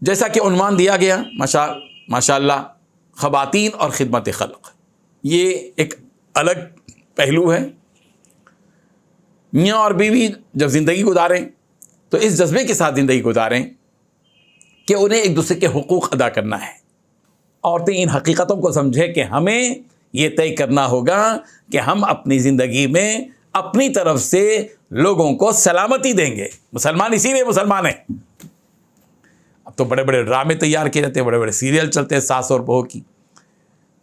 جیسا کہ عنوان دیا گیا ماشاء اللہ خواتین اور خدمت خلق، یہ ایک الگ پہلو ہے۔ میاں اور بیوی جب زندگی گزاریں تو اس جذبے کے ساتھ زندگی گزاریں کہ انہیں ایک دوسرے کے حقوق ادا کرنا ہے۔ عورتیں ان حقیقتوں کو سمجھیں کہ ہمیں یہ طے کرنا ہوگا کہ ہم اپنی زندگی میں اپنی طرف سے لوگوں کو سلامتی دیں گے۔ مسلمان اسی لیے مسلمان ہیں۔ اب تو بڑے بڑے ڈرامے تیار کیے جاتے ہیں، بڑے بڑے سیریل چلتے ہیں ساس اور بہو کی،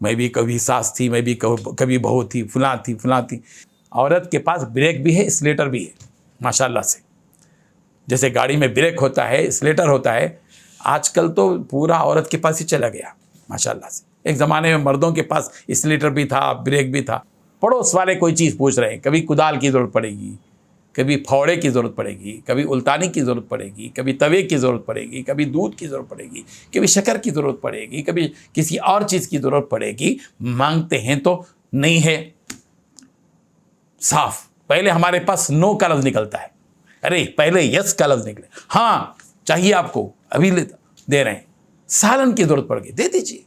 میں بھی کبھی ساس تھی، میں بھی کبھی بہو تھی، فلاں تھی۔ عورت کے پاس بریک بھی ہے، اسلیٹر بھی ہے ماشاءاللہ سے۔ جیسے گاڑی میں بریک ہوتا ہے، اسلیٹر ہوتا ہے، آج کل تو پورا عورت کے پاس ہی چلا گیا ماشاءاللہ سے۔ ایک زمانے میں مردوں کے پاس اسلیٹر بھی تھا، بریک بھی تھا۔ پڑوس والے کوئی چیز پوچھ رہے ہیں، کبھی کدال کی ضرورت پڑے گی، کبھی پھوڑے کی ضرورت پڑے گی، کبھی الٹانے کی ضرورت پڑے گی، کبھی توے کی ضرورت پڑے گی، کبھی دودھ کی ضرورت پڑے گی، کبھی شکر کی ضرورت پڑے گی، کبھی کسی اور چیز کی ضرورت پڑے گی۔ مانگتے ہیں تو نہیں ہے صاف، پہلے ہمارے پاس نو کا لفظ نکلتا ہے، ارے پہلے یس کا لفظ نکلے، ہاں چاہیے آپ کو، ابھی دے رہے ہیں۔ سالن کی ضرورت پڑ گئی، دے دیجیے۔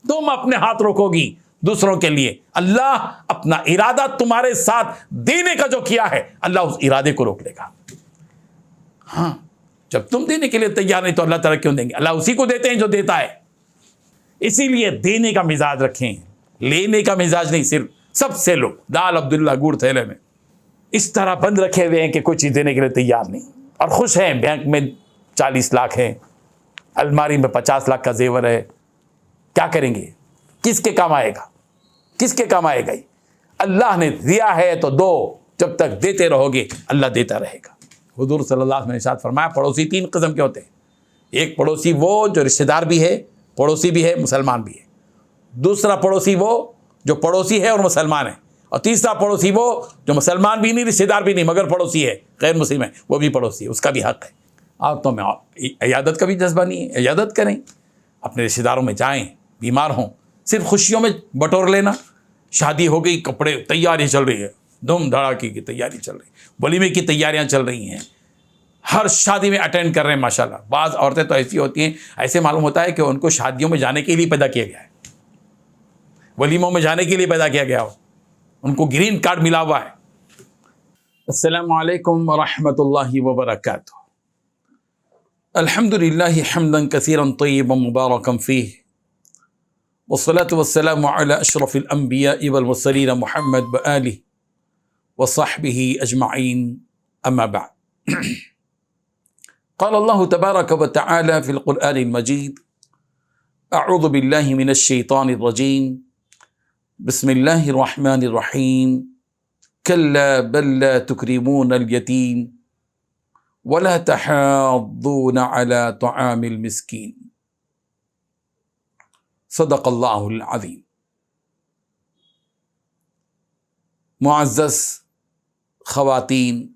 تم اپنے ہاتھ روکو گی دوسروں کے لیے، اللہ اپنا ارادہ تمہارے ساتھ دینے کا جو کیا ہے، اللہ اس ارادے کو روک لے گا۔ ہاں جب تم دینے کے لیے تیار نہیں تو اللہ تعالیٰ کیوں دیں گے؟ اللہ اسی کو دیتے ہیں جو دیتا ہے۔ اسی لیے دینے کا مزاج رکھیں، لینے کا مزاج نہیں۔ صرف سب سے لو دال عبداللہ گڑ تھیلے میں، اس طرح بند رکھے ہوئے ہیں کہ کوئی چیز دینے کے لیے تیار نہیں، اور خوش ہیں۔ بینک میں 40 لاکھ ہے، الماری میں 50 لاکھ کا زیور ہے، کیا کریں گے؟ کس کے کام آئے گا؟ کس کے کام آئے گا؟ اللہ نے دیا ہے تو دو، جب تک دیتے رہو گے اللہ دیتا رہے گا۔ حضور صلی اللہ علیہ وسلم نے ارشاد فرمایا پڑوسی 3 قسم کے ہوتے ہیں۔ ایک پڑوسی وہ جو رشتہ دار بھی ہے، پڑوسی بھی ہے، مسلمان بھی ہے۔ دوسرا پڑوسی وہ جو پڑوسی ہے اور مسلمان ہے، اور تیسرا پڑوسی وہ جو مسلمان بھی نہیں، رشتہ دار بھی نہیں، مگر پڑوسی ہے، غیر مسلم ہے، وہ بھی پڑوسی ہے، اس کا بھی حق ہے۔ عورتوں میں عیادت کا بھی جذبہ نہیں ہے، عیادت کریں، اپنے رشتہ داروں میں جائیں، بیمار ہوں۔ صرف خوشیوں میں بٹور لینا، شادی ہو گئی، کپڑے تیاری چل رہی ہے، دھوم دھڑاکی کی تیاری چل رہی ہے، ولیمے کی تیاریاں چل رہی ہیں، ہر شادی میں اٹینڈ کر رہے ہیں ماشاءاللہ۔ بعض عورتیں تو ایسی ہوتی ہیں، ایسے معلوم ہوتا ہے کہ ان کو شادیوں میں جانے کے لیے پیدا کیا گیا ہے، ولیموں میں جانے کے لیے پیدا کیا گیا ہو، ان کو گرین کارڈ ملا ہوا ہے۔ السلام علیکم ورحمۃ اللہ وبرکاتہ۔ الحمدللہ حمدا کثیرا طیبا مبارکا فیہ، والصلاة والسلام على اشرف الانبیاء والمرسلین محمد وآلہ وصحبہ اجمعین، اما بعد۔ قال اللہ تبارک وتعالی فی القرآن المجید، اعوذ باللہ من الشیطان الرجیم، بسم اللہ الرحمن الرحیم، کلا بل لا تکرمون الیتیم ولا تحاضون على طعام المسکین، صدق اللہ العظیم۔ معزز خواتین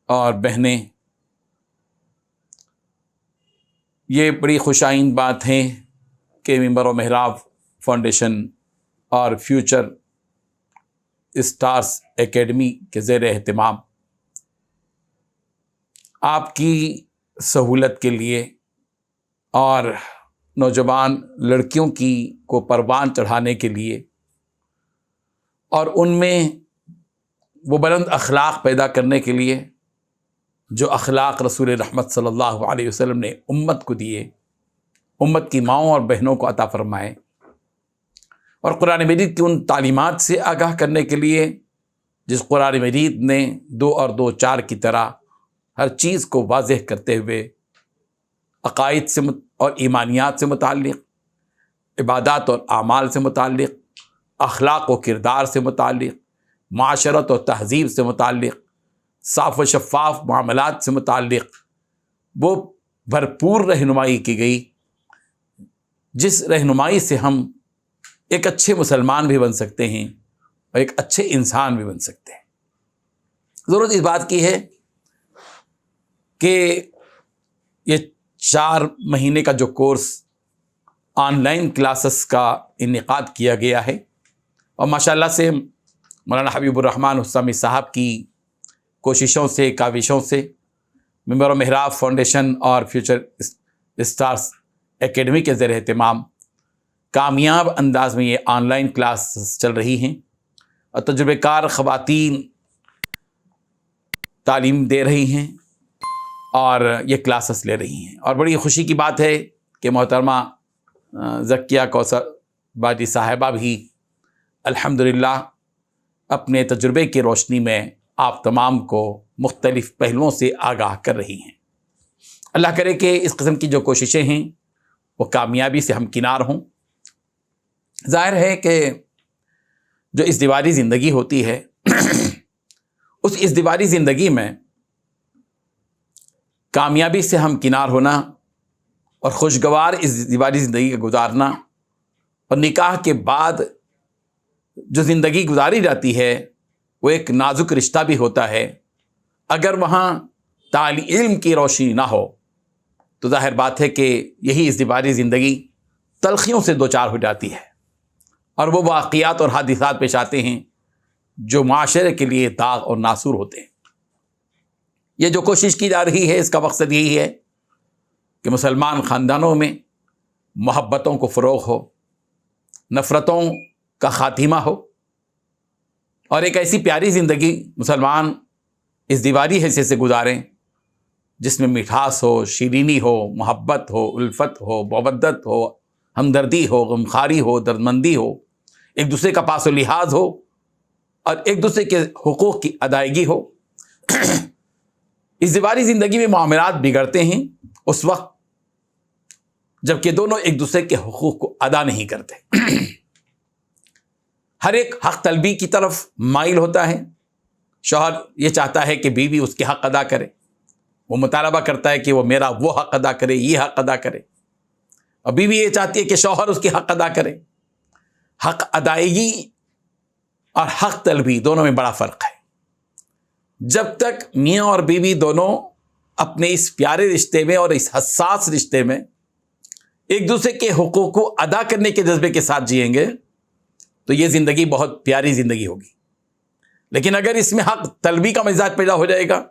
اور بہنیں، یہ بڑی خوش آئند بات ہے کہ منبر و محراب فاؤنڈیشن اور فیوچر اسٹارز اکیڈمی کے زیر اہتمام آپ کی سہولت کے لیے اور نوجوان لڑکیوں کو پروان چڑھانے کے لیے، اور ان میں وہ بلند اخلاق پیدا کرنے کے لیے جو اخلاق رسول رحمت صلی اللہ علیہ وسلم نے امت کو دیے، امت کی ماؤں اور بہنوں کو عطا فرمائے، اور قرآن مجید کی ان تعلیمات سے آگاہ کرنے کے لیے جس قرآن مجید نے 2 اور 2 4 کی طرح ہر چیز کو واضح کرتے ہوئے عقائد سے اور ایمانیات سے متعلق، عبادات اور اعمال سے متعلق، اخلاق و کردار سے متعلق، معاشرت اور تہذیب سے متعلق، صاف و شفاف معاملات سے متعلق وہ بھرپور رہنمائی کی گئی، جس رہنمائی سے ہم ایک اچھے مسلمان بھی بن سکتے ہیں اور ایک اچھے انسان بھی بن سکتے ہیں۔ ضرورت اس بات کی ہے کہ یہ 4 مہینے کا جو کورس آن لائن کلاسز کا انعقاد کیا گیا ہے، اور ماشاءاللہ سے مولانا حبیب الرحمن حسامی صاحب کی کوششوں سے، کاوشوں سے ممبر محراب فاؤنڈیشن اور فیوچر اسٹارز اکیڈمی کے زیر اہتمام کامیاب انداز میں یہ آن لائن کلاس چل رہی ہیں اور تجربہ کار خواتین تعلیم دے رہی ہیں اور یہ کلاسز لے رہی ہیں. اور بڑی خوشی کی بات ہے کہ محترمہ ذکیہ کوثر باجی صاحبہ بھی الحمدللہ اپنے تجربے کی روشنی میں آپ تمام کو مختلف پہلوؤں سے آگاہ کر رہی ہیں. اللہ کرے کہ اس قسم کی جو کوششیں ہیں وہ کامیابی سے ہمکنار ہوں. ظاہر ہے کہ جو ازدواجی زندگی ہوتی ہے اس ازدواجی زندگی میں کامیابی سے ہمکنار ہونا اور خوشگوار ازدواجی زندگی کا گزارنا اور نکاح کے بعد جو زندگی گزاری جاتی ہے وہ ایک نازک رشتہ بھی ہوتا ہے. اگر وہاں علم کی روشنی نہ ہو تو ظاہر بات ہے کہ یہی ازدواجی زندگی تلخیوں سے دوچار ہو جاتی ہے اور وہ واقعات اور حادثات پیش آتے ہیں جو معاشرے کے لیے داغ اور ناسور ہوتے ہیں. یہ جو کوشش کی جا رہی ہے اس کا مقصد یہی ہے کہ مسلمان خاندانوں میں محبتوں کو فروغ ہو، نفرتوں کا خاتمہ ہو اور ایک ایسی پیاری زندگی مسلمان ازدواجی حیثیت سے گزاریں جس میں مٹھاس ہو، شیرینی ہو، محبت ہو، الفت ہو، مودت ہو، ہمدردی ہو، غمخواری ہو، دردمندی ہو، ایک دوسرے کا پاس و لحاظ ہو اور ایک دوسرے کے حقوق کی ادائیگی ہو. ازدواجی زندگی میں معاملات بگڑتے ہیں اس وقت جب کہ دونوں ایک دوسرے کے حقوق کو ادا نہیں کرتے. ہر ایک حق طلبی کی طرف مائل ہوتا ہے. شوہر یہ چاہتا ہے کہ بیوی اس کے حق ادا کرے، وہ مطالبہ کرتا ہے کہ وہ میرا وہ حق ادا کرے، یہ حق ادا کرے، اور بیوی یہ چاہتی ہے کہ شوہر اس کے حق ادا کرے. حق ادائیگی اور حق طلبی دونوں میں بڑا فرق ہے. جب تک میاں اور بیوی دونوں اپنے اس پیارے رشتے میں اور اس حساس رشتے میں ایک دوسرے کے حقوق کو ادا کرنے کے جذبے کے ساتھ جئیں گے تو یہ زندگی بہت پیاری زندگی ہوگی. لیکن اگر اس میں حق طلبی کا مزاج پیدا ہو جائے گا،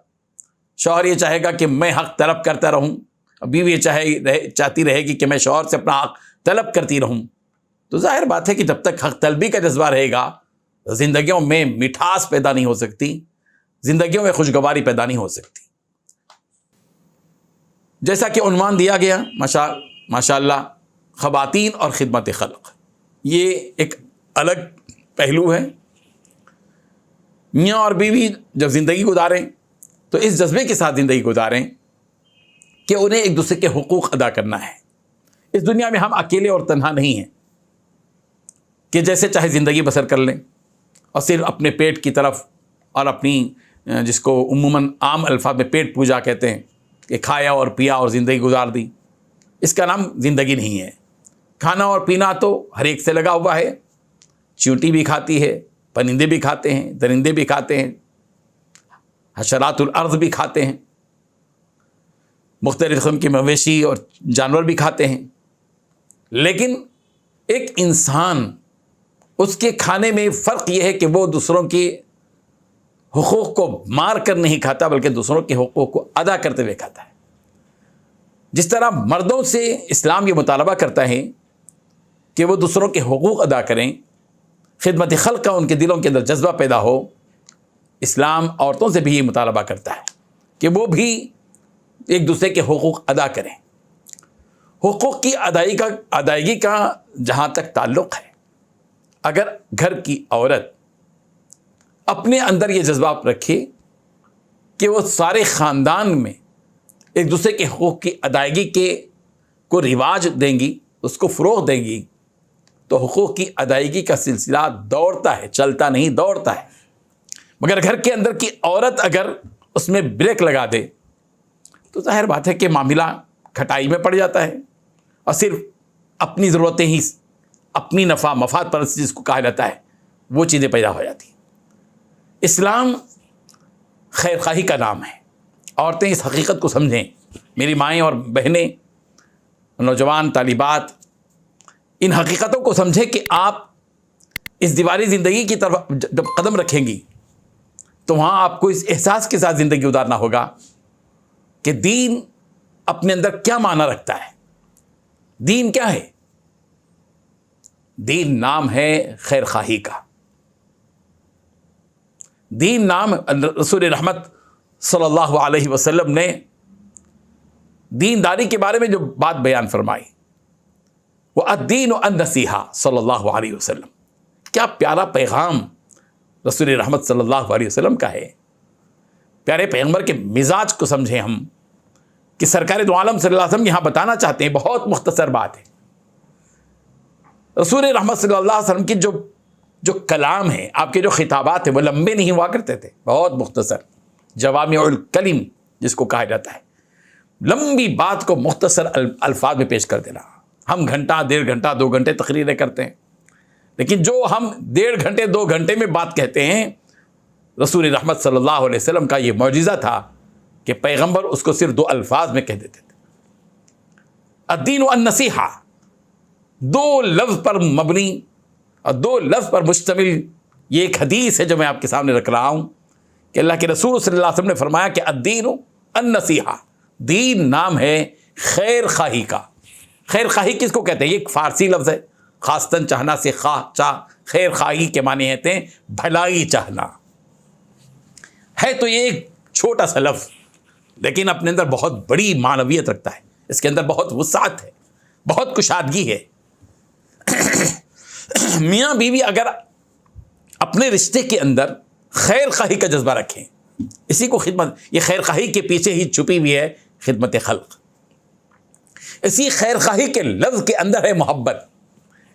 شوہر یہ چاہے گا کہ میں حق طلب کرتا رہوں، بیوی یہ چاہتی رہے گی کہ میں شوہر سے اپنا حق طلب کرتی رہوں، تو ظاہر بات ہے کہ جب تک حق طلبی کا جذبہ رہے گا زندگیوں میں مٹھاس پیدا نہیں ہو سکتی، زندگیوں میں خوشگواری پیدا نہیں ہو سکتی. جیسا کہ عنوان دیا گیا ماشاء اللہ خواتین اور خدمت خلق، یہ ایک الگ پہلو ہے. میاں اور بیوی جب زندگی گزاریں تو اس جذبے کے ساتھ زندگی گزاریں کہ انہیں ایک دوسرے کے حقوق ادا کرنا ہے. اس دنیا میں ہم اکیلے اور تنہا نہیں ہیں کہ جیسے چاہے زندگی بسر کر لیں اور صرف اپنے پیٹ کی طرف اور اپنی جس کو عموماً عام الفاظ میں پیٹ پوجا کہتے ہیں کہ کھایا اور پیا اور زندگی گزار دی. اس کا نام زندگی نہیں ہے. کھانا اور پینا تو ہر ایک سے لگا ہوا ہے. چیونٹی بھی کھاتی ہے، پرندے بھی کھاتے ہیں، درندے بھی کھاتے ہیں، حشرات الارض بھی کھاتے ہیں، مختلف قسم کے مویشی اور جانور بھی کھاتے ہیں. لیکن ایک انسان، اس کے کھانے میں فرق یہ ہے کہ وہ دوسروں کے حقوق کو مار کر نہیں کھاتا بلکہ دوسروں کے حقوق کو ادا کرتے ہوئے کھاتا ہے. جس طرح مردوں سے اسلام یہ مطالبہ کرتا ہے کہ وہ دوسروں کے حقوق ادا کریں، خدمت خلق کا ان کے دلوں کے اندر جذبہ پیدا ہو، اسلام عورتوں سے بھی یہ مطالبہ کرتا ہے کہ وہ بھی ایک دوسرے کے حقوق ادا کریں. حقوق کی ادائیگی کا جہاں تک تعلق ہے، اگر گھر کی عورت اپنے اندر یہ جذبہ رکھے کہ وہ سارے خاندان میں ایک دوسرے کے حقوق کی ادائیگی کو رواج دیں گی، اس کو فروغ دیں گی، تو حقوق کی ادائیگی کا سلسلہ دوڑتا ہے، چلتا نہیں دوڑتا ہے. مگر گھر کے اندر کی عورت اگر اس میں بریک لگا دے تو ظاہر بات ہے کہ معاملہ کھٹائی میں پڑ جاتا ہے اور صرف اپنی ضرورتیں ہی، اپنی نفع مفاد پرستی جس کو کہا جاتا ہے، وہ چیزیں پیدا ہو جاتی ہیں. اسلام خیر خواہی کا نام ہے. عورتیں اس حقیقت کو سمجھیں، میری مائیں اور بہنیں، نوجوان طالبات، ان حقیقتوں کو سمجھیں کہ آپ اس دیواری زندگی کی طرف جب قدم رکھیں گی تو وہاں آپ کو اس احساس کے ساتھ زندگی گزارنا ہوگا کہ دین اپنے اندر کیا معنی رکھتا ہے. دین کیا ہے؟ دین نام ہے خیر خواہی کا. دین نام رسول رحمت صلی اللہ علیہ وسلم نے دینداری کے بارے میں جو بات بیان فرمائی وہ الدین النصیحہ صلی اللہ علیہ وسلم. کیا پیارا پیغام رسول رحمت صلی اللہ علیہ وسلم کا ہے. پیارے پیغمبر کے مزاج کو سمجھیں ہم کہ سرکار دو عالم صلی اللہ علیہ وسلم یہاں بتانا چاہتے ہیں. بہت مختصر بات ہے. رسول رحمت صلی اللہ علیہ وسلم کی جو کلام ہے، آپ کے جو خطابات ہیں، وہ لمبے نہیں ہوا کرتے تھے، بہت مختصر، جوامع الکلم جس کو کہا جاتا ہے. لمبی بات کو مختصر الفاظ میں پیش کر دینا. ہم گھنٹہ، 1.5 گھنٹہ، 2 گھنٹے تقریریں کرتے ہیں، لیکن جو ہم 1.5 گھنٹے 2 گھنٹے میں بات کہتے ہیں، رسول رحمت صلی اللہ علیہ وسلم کا یہ معجزہ تھا کہ پیغمبر اس کو صرف 2 الفاظ میں کہہ دیتے تھے. الدین النصیحہ، 2 لفظ پر مبنی اور 2 لفظ پر مشتمل یہ ایک حدیث ہے جو میں آپ کے سامنے رکھ رہا ہوں کہ اللہ کے رسول صلی اللہ علیہ وسلم نے فرمایا کہ الدین النصیحہ، دین نام ہے خیر خواہی کا. خیر خواہی کس کو کہتے ہیں؟ یہ ایک فارسی لفظ ہے، خاصتاً چاہنا سے خواہ چاہ، خیر خواہی کے معنی ہوتے ہیں بھلائی چاہنا. ہے تو یہ ایک چھوٹا سا لفظ، لیکن اپنے اندر بہت بڑی معنویت رکھتا ہے. اس کے اندر بہت وسعت ہے، بہت کشادگی ہے. میاں بیوی اگر اپنے رشتے کے اندر خیر خواہی کا جذبہ رکھیں، اسی کو خدمت، یہ خیر خواہی کے پیچھے ہی چھپی ہوئی ہے خدمت خلق. اسی خیر خواہی کے لفظ کے اندر ہے محبت.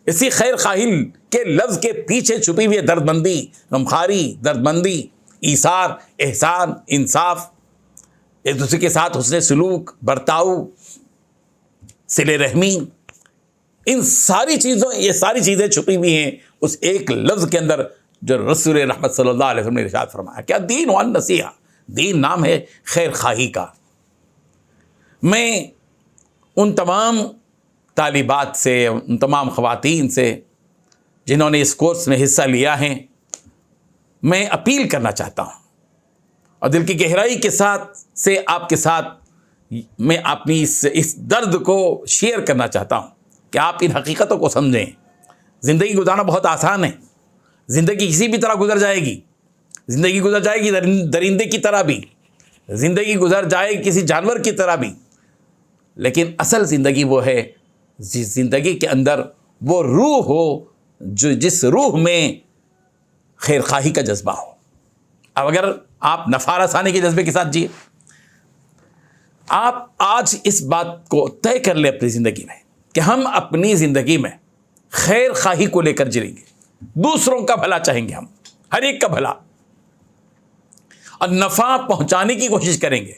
اسی خیر خواہی کے لفظ کے پیچھے چھپی ہوئی ہے درد مندی، غمخواری، درد مندی، ایثار، احسان، انصاف، ایک دوسرے کے ساتھ حسن سلوک، برتاؤ، صلہ رحمی. ان ساری چیزوں، یہ ساری چیزیں چھپی ہوئی ہیں اس ایک لفظ کے اندر جو رسول رحمت صلی اللہ علیہ وسلم نے ارشاد فرمایا. کیا؟ دین النصیحہ، دین نام ہے خیر خواہی کا. میں ان تمام طالبات سے، ان تمام خواتین سے جنہوں نے اس کورس میں حصہ لیا ہے، میں اپیل کرنا چاہتا ہوں اور دل کی گہرائی کے ساتھ سے آپ کے ساتھ میں اپنی اس درد کو شیئر کرنا چاہتا ہوں کہ آپ ان حقیقتوں کو سمجھیں. زندگی گزارنا بہت آسان ہے. زندگی کسی بھی طرح گزر جائے گی. زندگی گزر جائے گی درندے کی طرح بھی، زندگی گزر جائے گی کسی جانور کی طرح بھی، لیکن اصل زندگی وہ ہے جس زندگی کے اندر وہ روح ہو جس روح میں خیر خواہی کا جذبہ ہو. اب اگر آپ نفع رسانے کے جذبے کے ساتھ جیے، آپ آج اس بات کو طے کر لیں اپنی زندگی میں کہ ہم اپنی زندگی میں خیر خواہی کو لے کر جئیں گے، دوسروں کا بھلا چاہیں گے، ہم ہر ایک کا بھلا اور نفع پہنچانے کی کوشش کریں گے.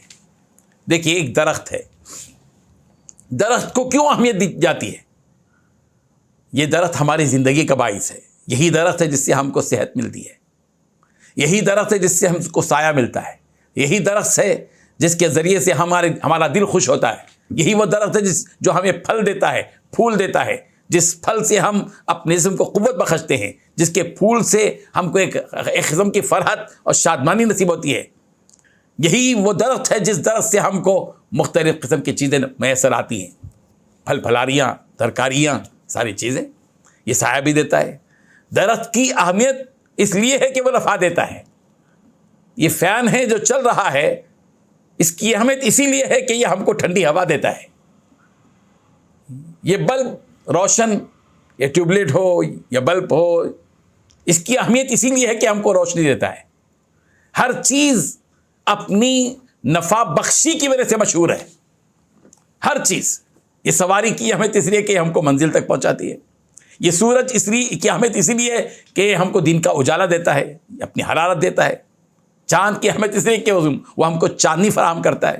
دیکھیے ایک درخت ہے، درخت کو کیوں اہمیت دی جاتی ہے؟ یہ درخت ہماری زندگی کا باعث ہے. یہی درخت ہے جس سے ہم کو صحت ملتی ہے. یہی درخت ہے جس سے ہم کو سایہ ملتا ہے. یہی درخت ہے جس کے ذریعے سے ہمارا دل خوش ہوتا ہے. یہی وہ درخت ہے جو ہمیں پھل دیتا ہے، پھول دیتا ہے، جس پھل سے ہم اپنے جسم کو قوت بخشتے ہیں، جس کے پھول سے ہم کو ایک قسم کی فرحت اور شادمانی نصیب ہوتی ہے. یہی وہ درخت ہے جس درخت سے ہم کو مختلف قسم کی چیزیں میسر آتی ہیں، پھل پھلاریاں، ترکاریاں، ساری چیزیں. یہ سایہ بھی دیتا ہے. درخت کی اہمیت اس لیے ہے کہ وہ نفع دیتا ہے. یہ فین ہے جو چل رہا ہے، اس کی اہمیت اسی لیے ہے کہ یہ ہم کو ٹھنڈی ہوا دیتا ہے. یہ بلب روشن، یا ٹیوبلائٹ ہو یا بلب ہو، اس کی اہمیت اسی لیے ہے کہ ہم کو روشنی دیتا ہے. ہر چیز اپنی نفع بخشی کی وجہ سے مشہور ہے. ہر چیز. یہ سواری کی اہمیت اس لیے کہ ہم کو منزل تک پہنچاتی ہے. یہ سورج اس لیے کی اہمیت اسی لیے ہے کہ ہم کو دن کا اجالا دیتا ہے، اپنی حرارت دیتا ہے. چاند کی اہمیت اس لیے کہ وہ ہم کو چاندنی فراہم کرتا ہے.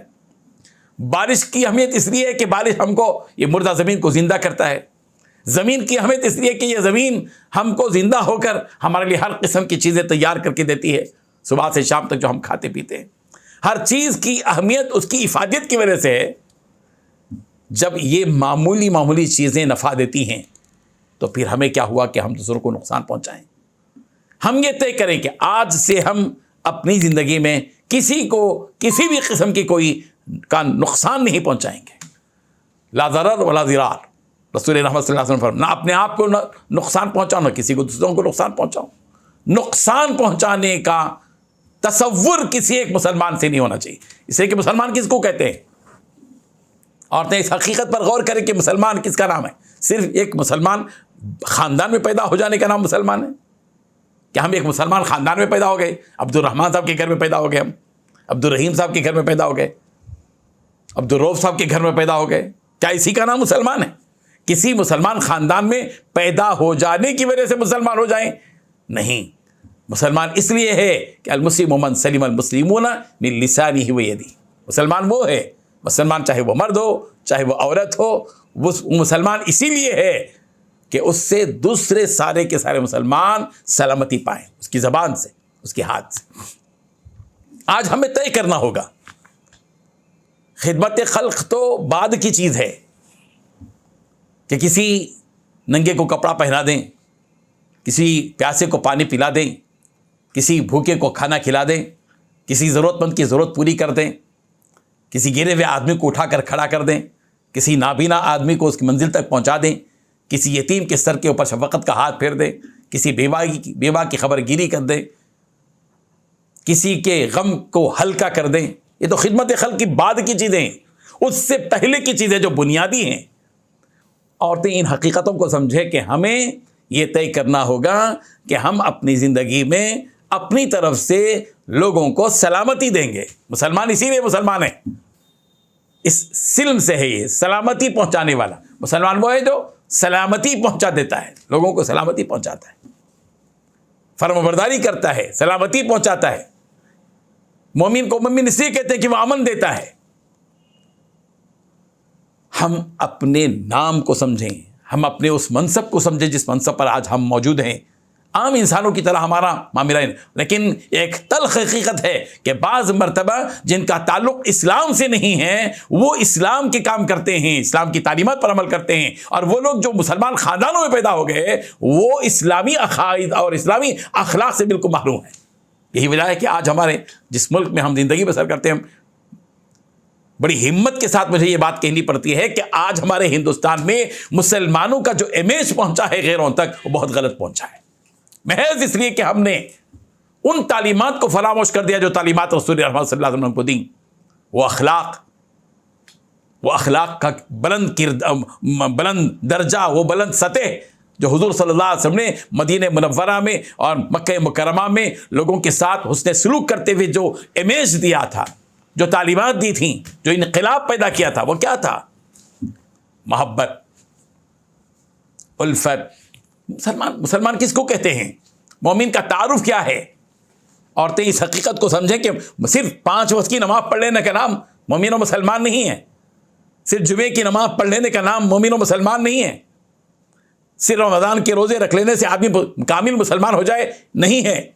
بارش کی اہمیت اس لیے ہے کہ بارش ہم کو یہ مردہ زمین کو زندہ کرتا ہے. زمین کی اہمیت اس لیے کہ یہ زمین ہم کو زندہ ہو کر ہمارے لیے ہر قسم کی چیزیں تیار کر کے دیتی ہے، صبح سے شام تک جو ہم کھاتے پیتے ہیں. ہر چیز کی اہمیت اس کی افادیت کی وجہ سے ہے. جب یہ معمولی چیزیں نفع دیتی ہیں تو پھر ہمیں کیا ہوا کہ ہم دوسروں کو نقصان پہنچائیں. ہم یہ طے کریں کہ آج سے ہم اپنی زندگی میں کسی کو کسی بھی قسم کی کوئی کا نقصان نہیں پہنچائیں گے. لا ضرر ولا ضرار. رسول رحمت صلی اللہ علیہ وسلم فرمایا نہ اپنے آپ کو نقصان پہنچاؤ نہ کسی کو دوسروں کو نقصان پہنچاؤ. نقصان پہنچانے کا تصور کسی ایک مسلمان سے نہیں ہونا چاہیے. اس لیے کہ مسلمان کس کو کہتے ہیں؟ عورتیں اس حقیقت پر غور کریں کہ مسلمان کس کا نام ہے. صرف ایک مسلمان خاندان میں پیدا ہو جانے کا نام مسلمان ہے؟ کہ ہم ایک مسلمان خاندان میں پیدا ہو گئے, عبد الرحمان صاحب کے گھر میں پیدا ہو گئے, ہم عبد الرحیم صاحب کے گھر میں پیدا ہو گئے, عبد الرؤف صاحب کے گھر میں پیدا ہو گئے, کیا اسی کا نام مسلمان ہے؟ کسی مسلمان خاندان میں پیدا ہو جانے کی وجہ سے مسلمان ہو جائیں؟ نہیں. مسلمان اس لیے ہے کہ المسلم من سلم المسلمون من لسانه ویده. مسلمان وہ ہے, مسلمان چاہے وہ مرد ہو چاہے وہ عورت ہو, وہ مسلمان اسی لیے ہے کہ اس سے دوسرے سارے کے سارے مسلمان سلامتی پائیں, اس کی زبان سے, اس کے ہاتھ سے. آج ہمیں طے کرنا ہوگا. خدمت خلق تو بعد کی چیز ہے کہ کسی ننگے کو کپڑا پہنا دیں, کسی پیاسے کو پانی پلا دیں, کسی بھوکے کو کھانا کھلا دیں, کسی ضرورت مند کی ضرورت پوری کر دیں, کسی گرے ہوئے آدمی کو اٹھا کر کھڑا کر دیں, کسی نابینا آدمی کو اس کی منزل تک پہنچا دیں, کسی یتیم کے سر کے اوپر شفقت کا ہاتھ پھیر دیں, کسی بیوہ کی خبر گیری کر دیں, کسی کے غم کو ہلکا کر دیں. یہ تو خدمت خلق کی بعد کی چیزیں ہیں. اس سے پہلے کی چیزیں جو بنیادی ہیں. عورتیں ان حقیقتوں کو سمجھے کہ ہمیں یہ طے کرنا ہوگا کہ ہم اپنی زندگی میں اپنی طرف سے لوگوں کو سلامتی دیں گے. مسلمان اسی لیے مسلمان ہے, اس سلم سے ہے, یہ سلامتی پہنچانے والا. مسلمان وہ ہے جو سلامتی پہنچا دیتا ہے, لوگوں کو سلامتی پہنچاتا ہے, فرمانبرداری کرتا ہے, سلامتی پہنچاتا ہے. مومن کو مومن اس لیے کہتے ہیں کہ وہ امن دیتا ہے. ہم اپنے نام کو سمجھیں, ہم اپنے اس منصب کو سمجھیں جس منصب پر آج ہم موجود ہیں. عام انسانوں کی طرح ہمارا معاملہ ہے, لیکن ایک تلخ حقیقت ہے کہ بعض مرتبہ جن کا تعلق اسلام سے نہیں ہے وہ اسلام کے کام کرتے ہیں, اسلام کی تعلیمات پر عمل کرتے ہیں, اور وہ لوگ جو مسلمان خاندانوں میں پیدا ہو گئے وہ اسلامی عقائد اور اسلامی اخلاق سے بالکل محروم ہیں. یہی وجہ ہے کہ آج ہمارے جس ملک میں ہم زندگی بسر کرتے ہیں, بڑی ہمت کے ساتھ مجھے یہ بات کہنی پڑتی ہے کہ آج ہمارے ہندوستان میں مسلمانوں کا جو امیج پہنچا ہے غیروں تک, وہ بہت غلط پہنچا ہے, محض اس لیے کہ ہم نے ان تعلیمات کو فراموش کر دیا جو تعلیمات رسول اللہ صلی اللہ علیہ وسلم کو دیں. وہ اخلاق کا بلند درجہ, وہ بلند سطح جو حضور صلی اللہ علیہ وسلم نے مدینہ منورہ میں اور مکہ مکرمہ میں لوگوں کے ساتھ حسن سلوک کرتے ہوئے جو امیج دیا تھا, جو تعلیمات دی تھیں, جو انقلاب پیدا کیا تھا, وہ کیا تھا؟ محبت, الفت. مسلمان کس کو کہتے ہیں؟ مومن کا تعارف کیا ہے؟ عورتیں اس حقیقت کو سمجھیں کہ صرف 5 وقت کی نماز پڑھ لینے کا نام مومن و مسلمان نہیں ہے, صرف جمعے کی نماز پڑھ لینے کا نام مومن و مسلمان نہیں ہے, صرف رمضان کے روزے رکھ لینے سے آدمی کامل مسلمان ہو جائے نہیں ہے.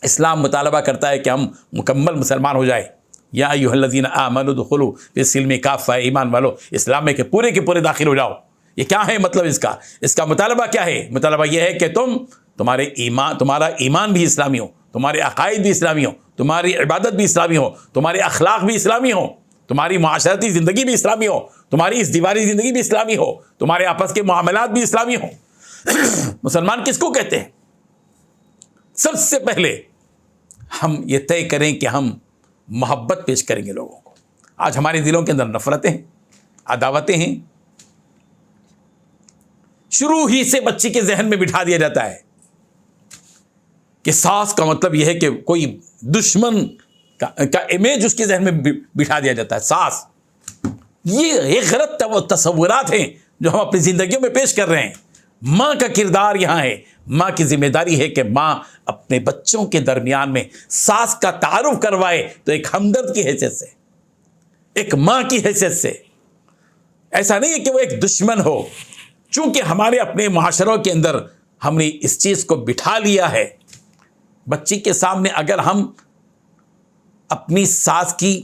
اسلام مطالبہ کرتا ہے کہ ہم مکمل مسلمان ہو جائے. یا ایھا الذین آمنوا ادخلوا فی السلم کافہ, ایمان والو اسلام میں کہ پورے کے پورے داخل ہو جاؤ. یہ کیا ہے مطلب اس کا مطالبہ کیا ہے؟ مطالبہ یہ ہے کہ تمہارا ایمان بھی اسلامی ہو, تمہارے عقائد بھی اسلامی ہو, تمہاری عبادت بھی اسلامی ہو, تمہارے اخلاق بھی اسلامی ہو, تمہاری معاشرتی زندگی بھی اسلامی ہو, تمہاری اس دیواری زندگی بھی اسلامی ہو, تمہارے آپس کے معاملات بھی اسلامی ہو. مسلمان کس کو کہتے ہیں؟ سب سے پہلے ہم یہ طے کریں کہ ہم محبت پیش کریں گے لوگوں کو. آج ہمارے دلوں کے اندر نفرتیں, عداوتیں ہیں. شروع ہی سے بچی کے ذہن میں بٹھا دیا جاتا ہے کہ ساس کا مطلب یہ ہے کہ کوئی دشمن کا امیج اس کے ذہن میں بٹھا دیا جاتا ہے. ساس, یہ غلط تصورات ہیں جو ہم اپنی زندگیوں میں پیش کر رہے ہیں. ماں کا کردار یہاں ہے, ماں کی ذمہ داری ہے کہ ماں اپنے بچوں کے درمیان میں ساس کا تعارف کروائے تو ایک ہمدرد کی حیثیت سے, ایک ماں کی حیثیت سے. ایسا نہیں ہے کہ وہ ایک دشمن ہو. چونکہ ہمارے اپنے معاشروں کے اندر ہم نے اس چیز کو بٹھا لیا ہے, بچی کے سامنے اگر ہم اپنی ساس کی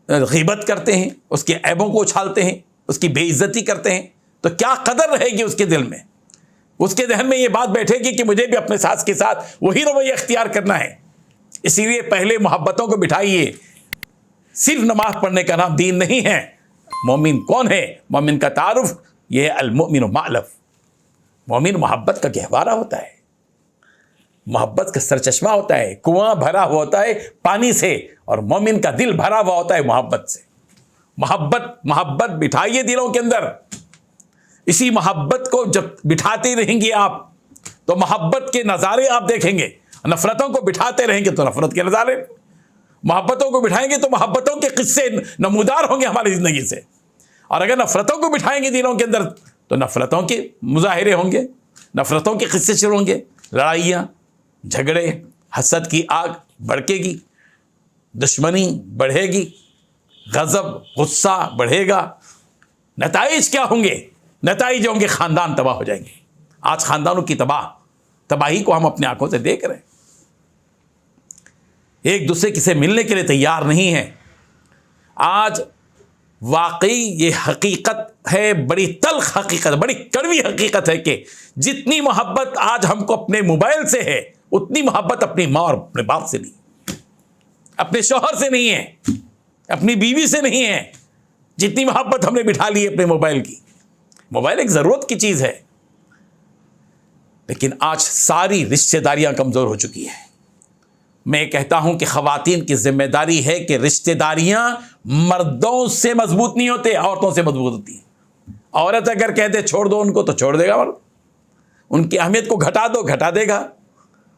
غیبت کرتے ہیں, اس کے عیبوں کو اچھالتے ہیں, اس کی بے عزتی کرتے ہیں, تو کیا قدر رہے گی اس کے دل میں؟ اس کے ذہن میں یہ بات بیٹھے گی کہ مجھے بھی اپنے ساس کے ساتھ وہی رویہ اختیار کرنا ہے. اسی لیے پہلے محبتوں کو بٹھائیے, صرف نماز پڑھنے کا نام دین نہیں ہے. مومن کون ہے؟ مومن کا تعارف یہ ہے المؤمن مألف. مومن محبت کا گہوارہ ہوتا ہے, محبت کا سرچشمہ ہوتا ہے, کنواں بھرا ہوا ہوتا ہے پانی سے, اور مومن کا دل بھرا ہوا ہوتا ہے محبت سے. محبت بٹھائیے دلوں کے اندر. اسی محبت کو جب بٹھاتے رہیں گے آپ تو محبت کے نظارے آپ دیکھیں گے. نفرتوں کو بٹھاتے رہیں گے تو نفرت کے نظارے, محبتوں کو بٹھائیں گے تو محبتوں کے قصے نمودار ہوں گے ہماری زندگی سے. اور اگر نفرتوں کو بٹھائیں گے دلوں کے اندر تو نفرتوں کے مظاہرے ہوں گے, نفرتوں کے قصے شروع ہوں گے, لڑائیاں, جھگڑے, حسد کی آگ بھڑکے گی, دشمنی بڑھے گی, غضب غصہ بڑھے گا. نتائج کیا ہوں گے؟ نتائج ہوں گے خاندان تباہ ہو جائیں گے. آج خاندانوں کی تباہی کو ہم اپنے آنکھوں سے دیکھ رہے ہیں. ایک دوسرے سے ملنے کے لیے تیار نہیں ہے. آج واقعی یہ حقیقت ہے, بڑی تلخ حقیقت, بڑی کڑوی حقیقت ہے کہ جتنی محبت آج ہم کو اپنے موبائل سے ہے اتنی محبت اپنی ماں اور اپنے باپ سے نہیں, اپنے شوہر سے نہیں ہے, اپنی بیوی سے نہیں ہے. جتنی محبت ہم نے بٹھا لی ہے اپنے موبائل کی. موبائل ایک ضرورت کی چیز ہے, لیکن آج ساری رشتہ داریاں کمزور ہو چکی ہیں. میں کہتا ہوں کہ خواتین کی ذمہ داری ہے کہ رشتہ داریاں مردوں سے مضبوط نہیں ہوتے, عورتوں سے مضبوط ہوتی ہیں. عورت اگر کہتے چھوڑ دو ان کو تو چھوڑ دے گا مرد, ان کی اہمیت کو گھٹا دو گھٹا دے گا,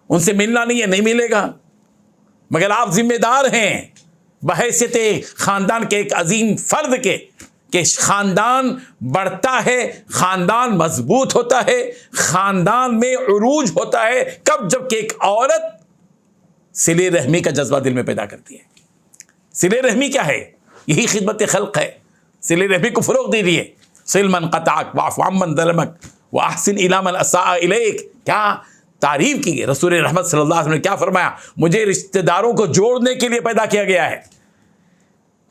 ان سے ملنا نہیں ہے نہیں ملے گا. مگر آپ ذمہ دار ہیں بحیثیت خاندان کے ایک عظیم فرد کے, کہ خاندان بڑھتا ہے, خاندان مضبوط ہوتا ہے, خاندان میں عروج ہوتا ہے کب؟ جب کہ ایک عورت صلہ رحمی کا جذبہ دل میں پیدا کرتی ہے. صلہ رحمی کیا ہے؟ یہی خدمت خلق ہے. صلہ رحمی کو فروغ دیجیے. صل من قطعک واعف عمن ظلمک واحسن الی من اساء الیک. کیا تعریف کی. رسول رحمت صلی اللہ علیہ وسلم نے کیا فرمایا؟ مجھے رشتہ داروں کو جوڑنے کے لیے پیدا کیا گیا ہے.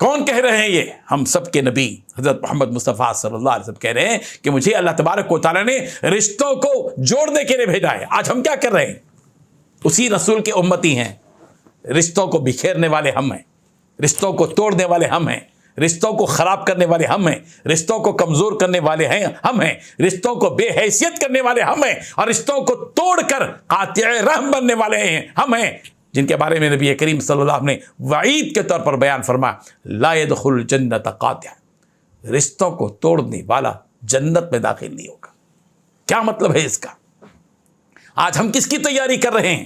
کون کہہ رہے ہیں یہ؟ ہم سب کے نبی حضرت محمد مصطفیٰ صلی اللہ علیہ وسلم کہہ رہے ہیں کہ مجھے اللہ تبارک و تعالیٰ نے رشتوں کو جوڑنے کے لیے بھیجا ہے. آج ہم کیا کر رہے ہیں؟ اسی رسول کے امتی ہیں. رشتوں کو بکھیرنے والے ہم ہیں, رشتوں کو توڑنے والے ہم ہیں, رشتوں کو خراب کرنے والے ہم ہیں, رشتوں کو کمزور کرنے والے ہیں ہم ہیں, رشتوں کو بے حیثیت کرنے والے ہم ہیں, اور رشتوں کو توڑ کر قاطع رحم بننے والے ہیں ہم ہیں, جن کے بارے میں نبی کریم صلی اللہ علیہ وسلم نے وعید کے طور پر بیان فرمایا, لا يدخل الجنت قاطع. رشتوں کو توڑنے والا جنت میں داخل نہیں ہوگا. کیا مطلب ہے اس کا؟ آج ہم کس کی تیاری کر رہے ہیں؟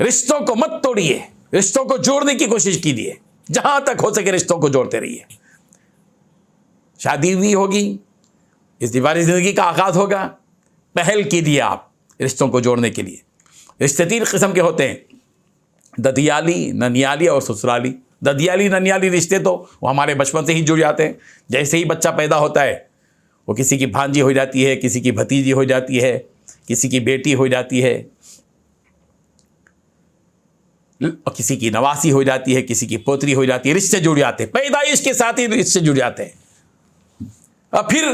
رشتوں کو مت توڑیے, رشتوں کو جوڑنے کی کوشش کیجیے. جہاں تک ہو سکے رشتوں کو جوڑتے رہیے. شادی ہوئی ہوگی, اس دیواری زندگی کا آغاز ہوگا, پہل کیجیے آپ رشتوں کو جوڑنے کے لیے. رشتے 3 قسم کے ہوتے ہیں, ددیالی, ننیالی اور سسرالی. ددیالی ننیالی رشتے تو وہ ہمارے بچپن سے ہی جڑ جاتے ہیں. جیسے ہی بچہ پیدا ہوتا ہے وہ کسی کی بھانجی ہو جاتی ہے, کسی کی بھتیجی ہو جاتی ہے, کسی کی بیٹی ہو جاتی ہے, اور کسی کی نواسی ہو جاتی ہے, کسی کی پوتری ہو جاتی ہے. رشتے جڑ جاتے ہیں, پیدائش کے ساتھ ہی رشتے جڑ جاتے ہیں. اور پھر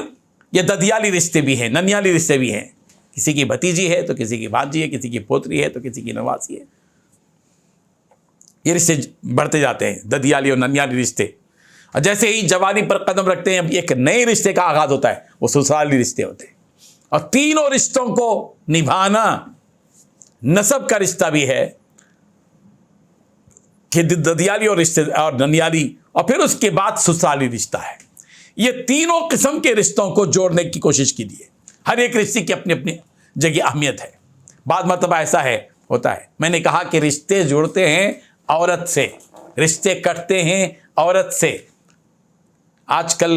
یہ ددیالی رشتے بھی ہیں, ننیالی رشتے بھی ہیں. کسی کی بھتیجی ہے تو کسی کی بھانجی ہے, کسی کی پوتری ہے تو کسی کی نواسی ہے. یہ رشتے بڑھتے جاتے ہیں, ددیالی اور ننیالی رشتے. اور جیسے ہی جوانی پر قدم رکھتے ہیں اب ایک نئے رشتے کا آغاز ہوتا ہے, وہ سسرالی رشتے ہوتے ہیں. اور تینوں رشتوں کو نبھانا, نسب کا رشتہ بھی ہے کہ ددیالی اور رشتے اور ننیالی, اور پھر اس کے بعد سسرالی رشتہ ہے. یہ تینوں قسم کے رشتوں کو جوڑنے کی کوشش کیجیے. ہر ایک رشتے کی اپنی اپنی جگہ اہمیت ہے. بعض مرتبہ ایسا ہوتا ہے, میں نے کہا کہ رشتے جوڑتے ہیں عورت سے, رشتے کٹتے ہیں عورت سے. آج کل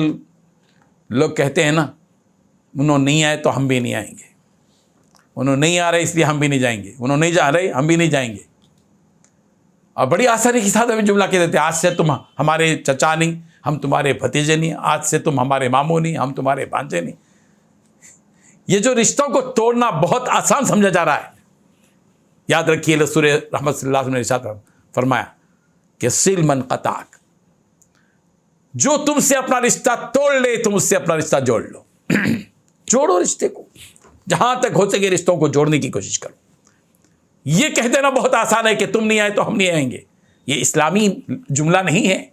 لوگ کہتے ہیں نا, انہوں نہیں آئے تو ہم بھی نہیں آئیں گے, انہوں نہیں آ رہے اس لیے ہم بھی نہیں جائیں گے, انہوں نہیں جا رہے ہم بھی نہیں جائیں گے. اور بڑی آسانی کے ساتھ ہمیں جملہ کہہ دیتے ہیں, آج سے تم ہمارے چچا نہیں, ہم تمہارے بھتیجے نہیں, آج سے تم ہمارے ماموں نہیں, ہم تمہارے بھانجے نہیں. یہ جو رشتوں کو توڑنا بہت آسان سمجھا جا رہا ہے. یاد رکھیے رسول رحمت صلی اللہ علیہ وسلم نے ارشاد فرمایا کہ صل من قطعک, جو تم سے اپنا رشتہ توڑ لے تم اس سے اپنا رشتہ جوڑ لو. جوڑو رشتے کو, جہاں تک ہو سکے رشتوں کو جوڑنے کی کوشش کرو. یہ کہہ دینا بہت آسان ہے کہ تم نہیں آئے تو ہم نہیں آئیں گے. یہ اسلامی جملہ نہیں ہے.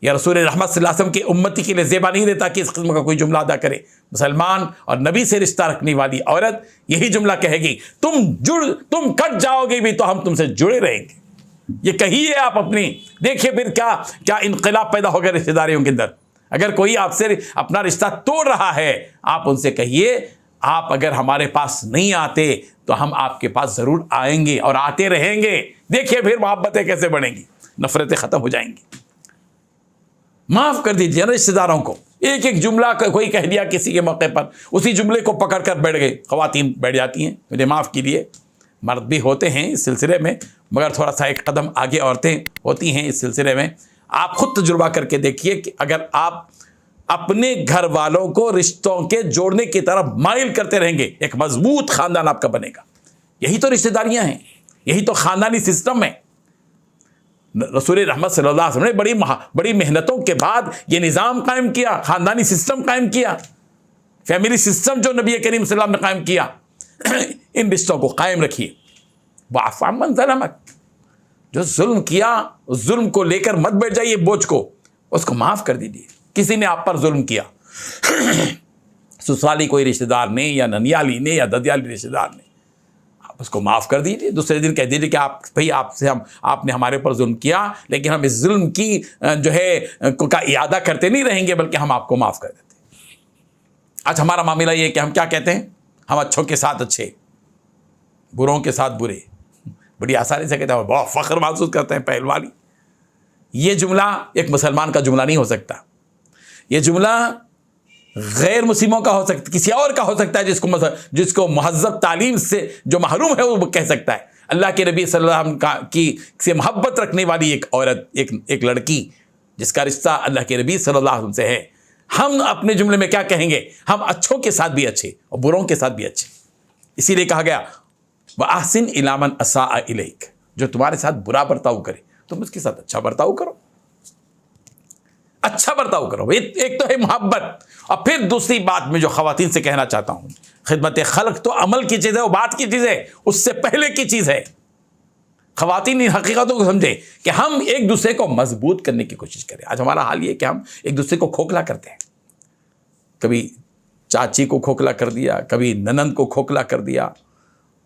یا رسول رحمت صلی اللہ علیہ وسلم کی امتی کے لیے زیبا نہیں دیتا کہ اس قسم کا کوئی جملہ ادا کرے. مسلمان اور نبی سے رشتہ رکھنے والی عورت یہی جملہ کہے گی, تم کٹ جاؤ گے بھی تو ہم تم سے جڑے رہیں گے. یہ کہیے آپ اپنی, دیکھیے پھر کیا انقلاب پیدا ہوگا رشتہ داریوں کے اندر. اگر کوئی آپ سے اپنا رشتہ توڑ رہا ہے, آپ ان سے کہیے آپ اگر ہمارے پاس نہیں آتے تو ہم آپ کے پاس ضرور آئیں گے اور آتے رہیں گے. دیکھیے پھر محبتیں کیسے بڑھیں گی, نفرتیں ختم ہو جائیں گی. معاف کر دیجیے نا رشتہ داروں کو. ایک جملہ کوئی کہہ دیا کسی کے موقع پر, اسی جملے کو پکڑ کر بیٹھ گئے. خواتین بیٹھ جاتی ہیں, مجھے معاف کیجیے, مرد بھی ہوتے ہیں اس سلسلے میں, مگر تھوڑا سا ایک قدم آگے عورتیں ہوتی ہیں اس سلسلے میں. آپ خود تجربہ کر کے دیکھیے کہ اگر آپ اپنے گھر والوں کو رشتوں کے جوڑنے کی طرف مائل کرتے رہیں گے, ایک مضبوط خاندان آپ کا بنے گا. یہی تو رشتہ داریاں ہیں, یہی تو خاندانی سسٹم ہے. رسول رحمت صلی اللہ علیہ وسلم نے بڑی محنتوں کے بعد یہ نظام قائم کیا, خاندانی سسٹم قائم کیا, فیملی سسٹم جو نبی کریم صلی اللہ علیہ وسلم نے قائم کیا. ان رشتوں کو قائم رکھیے. وَاعْفُ عَمَّنْ ظَلَمَكَ, جو ظلم کیا اس ظلم کو لے کر مت بیٹھ جائیے بوجھ کو, اس کو معاف کر دیجیے. کسی نے آپ پر ظلم کیا, سسرالی کوئی رشتہ دار نے یا ننیالی نے یا ددیالی رشتہ دار نے, آپ اس کو معاف کر دیجیے. دوسرے دن کہہ دیجیے کہ آپ نے ہمارے اوپر ظلم کیا, لیکن ہم اس ظلم کی جو ہے کا اعادہ کرتے نہیں رہیں گے, بلکہ ہم آپ کو معاف کر دیتے. آج ہمارا معاملہ یہ ہے کہ ہم کیا کہتے ہیں, ہم اچھوں کے ساتھ اچھے, بروں کے ساتھ برے. بڑی آسانی سے کہتے ہیں, بہت فخر محسوس کرتے ہیں پہلوانی. یہ جملہ ایک مسلمان کا جملہ نہیں ہو سکتا. یہ جملہ غیر مسلموں کا ہو سکتا, کسی اور کا ہو سکتا ہے جس کو مہذب تعلیم سے جو محروم ہے وہ کہہ سکتا ہے. اللہ کے نبی صلی اللہ علیہ وسلم کی سے محبت رکھنے والی ایک عورت, ایک لڑکی جس کا رشتہ اللہ کے نبی صلی اللہ علیہ وسلم سے ہے, ہم اپنے جملے میں کیا کہیں گے, ہم اچھوں کے ساتھ بھی اچھے اور بروں کے ساتھ بھی اچھے. اسی لیے کہا گیا وَأَحْسِنْ إِلَىٰ مَنْ أَسَاءَ إِلَيْكَ, جو تمہارے ساتھ برا برتاؤ کرے تم اس کے ساتھ اچھا برتاؤ کرو, اچھا برتاؤ کرو. ایک تو ہے محبت, اور پھر دوسری بات میں جو خواتین سے کہنا چاہتا ہوں, خدمت خلق تو عمل کی چیز ہے, وہ بات کی چیز ہے, اس سے پہلے کی چیز ہے. خواتین ان حقیقتوں کو سمجھے کہ ہم ایک دوسرے کو مضبوط کرنے کی کوشش کریں. آج ہمارا حال یہ کہ ہم ایک دوسرے کو کھوکھلا کرتے ہیں. کبھی چاچی کو کھوکھلا کر دیا, کبھی ننند کو کھوکھلا کر دیا,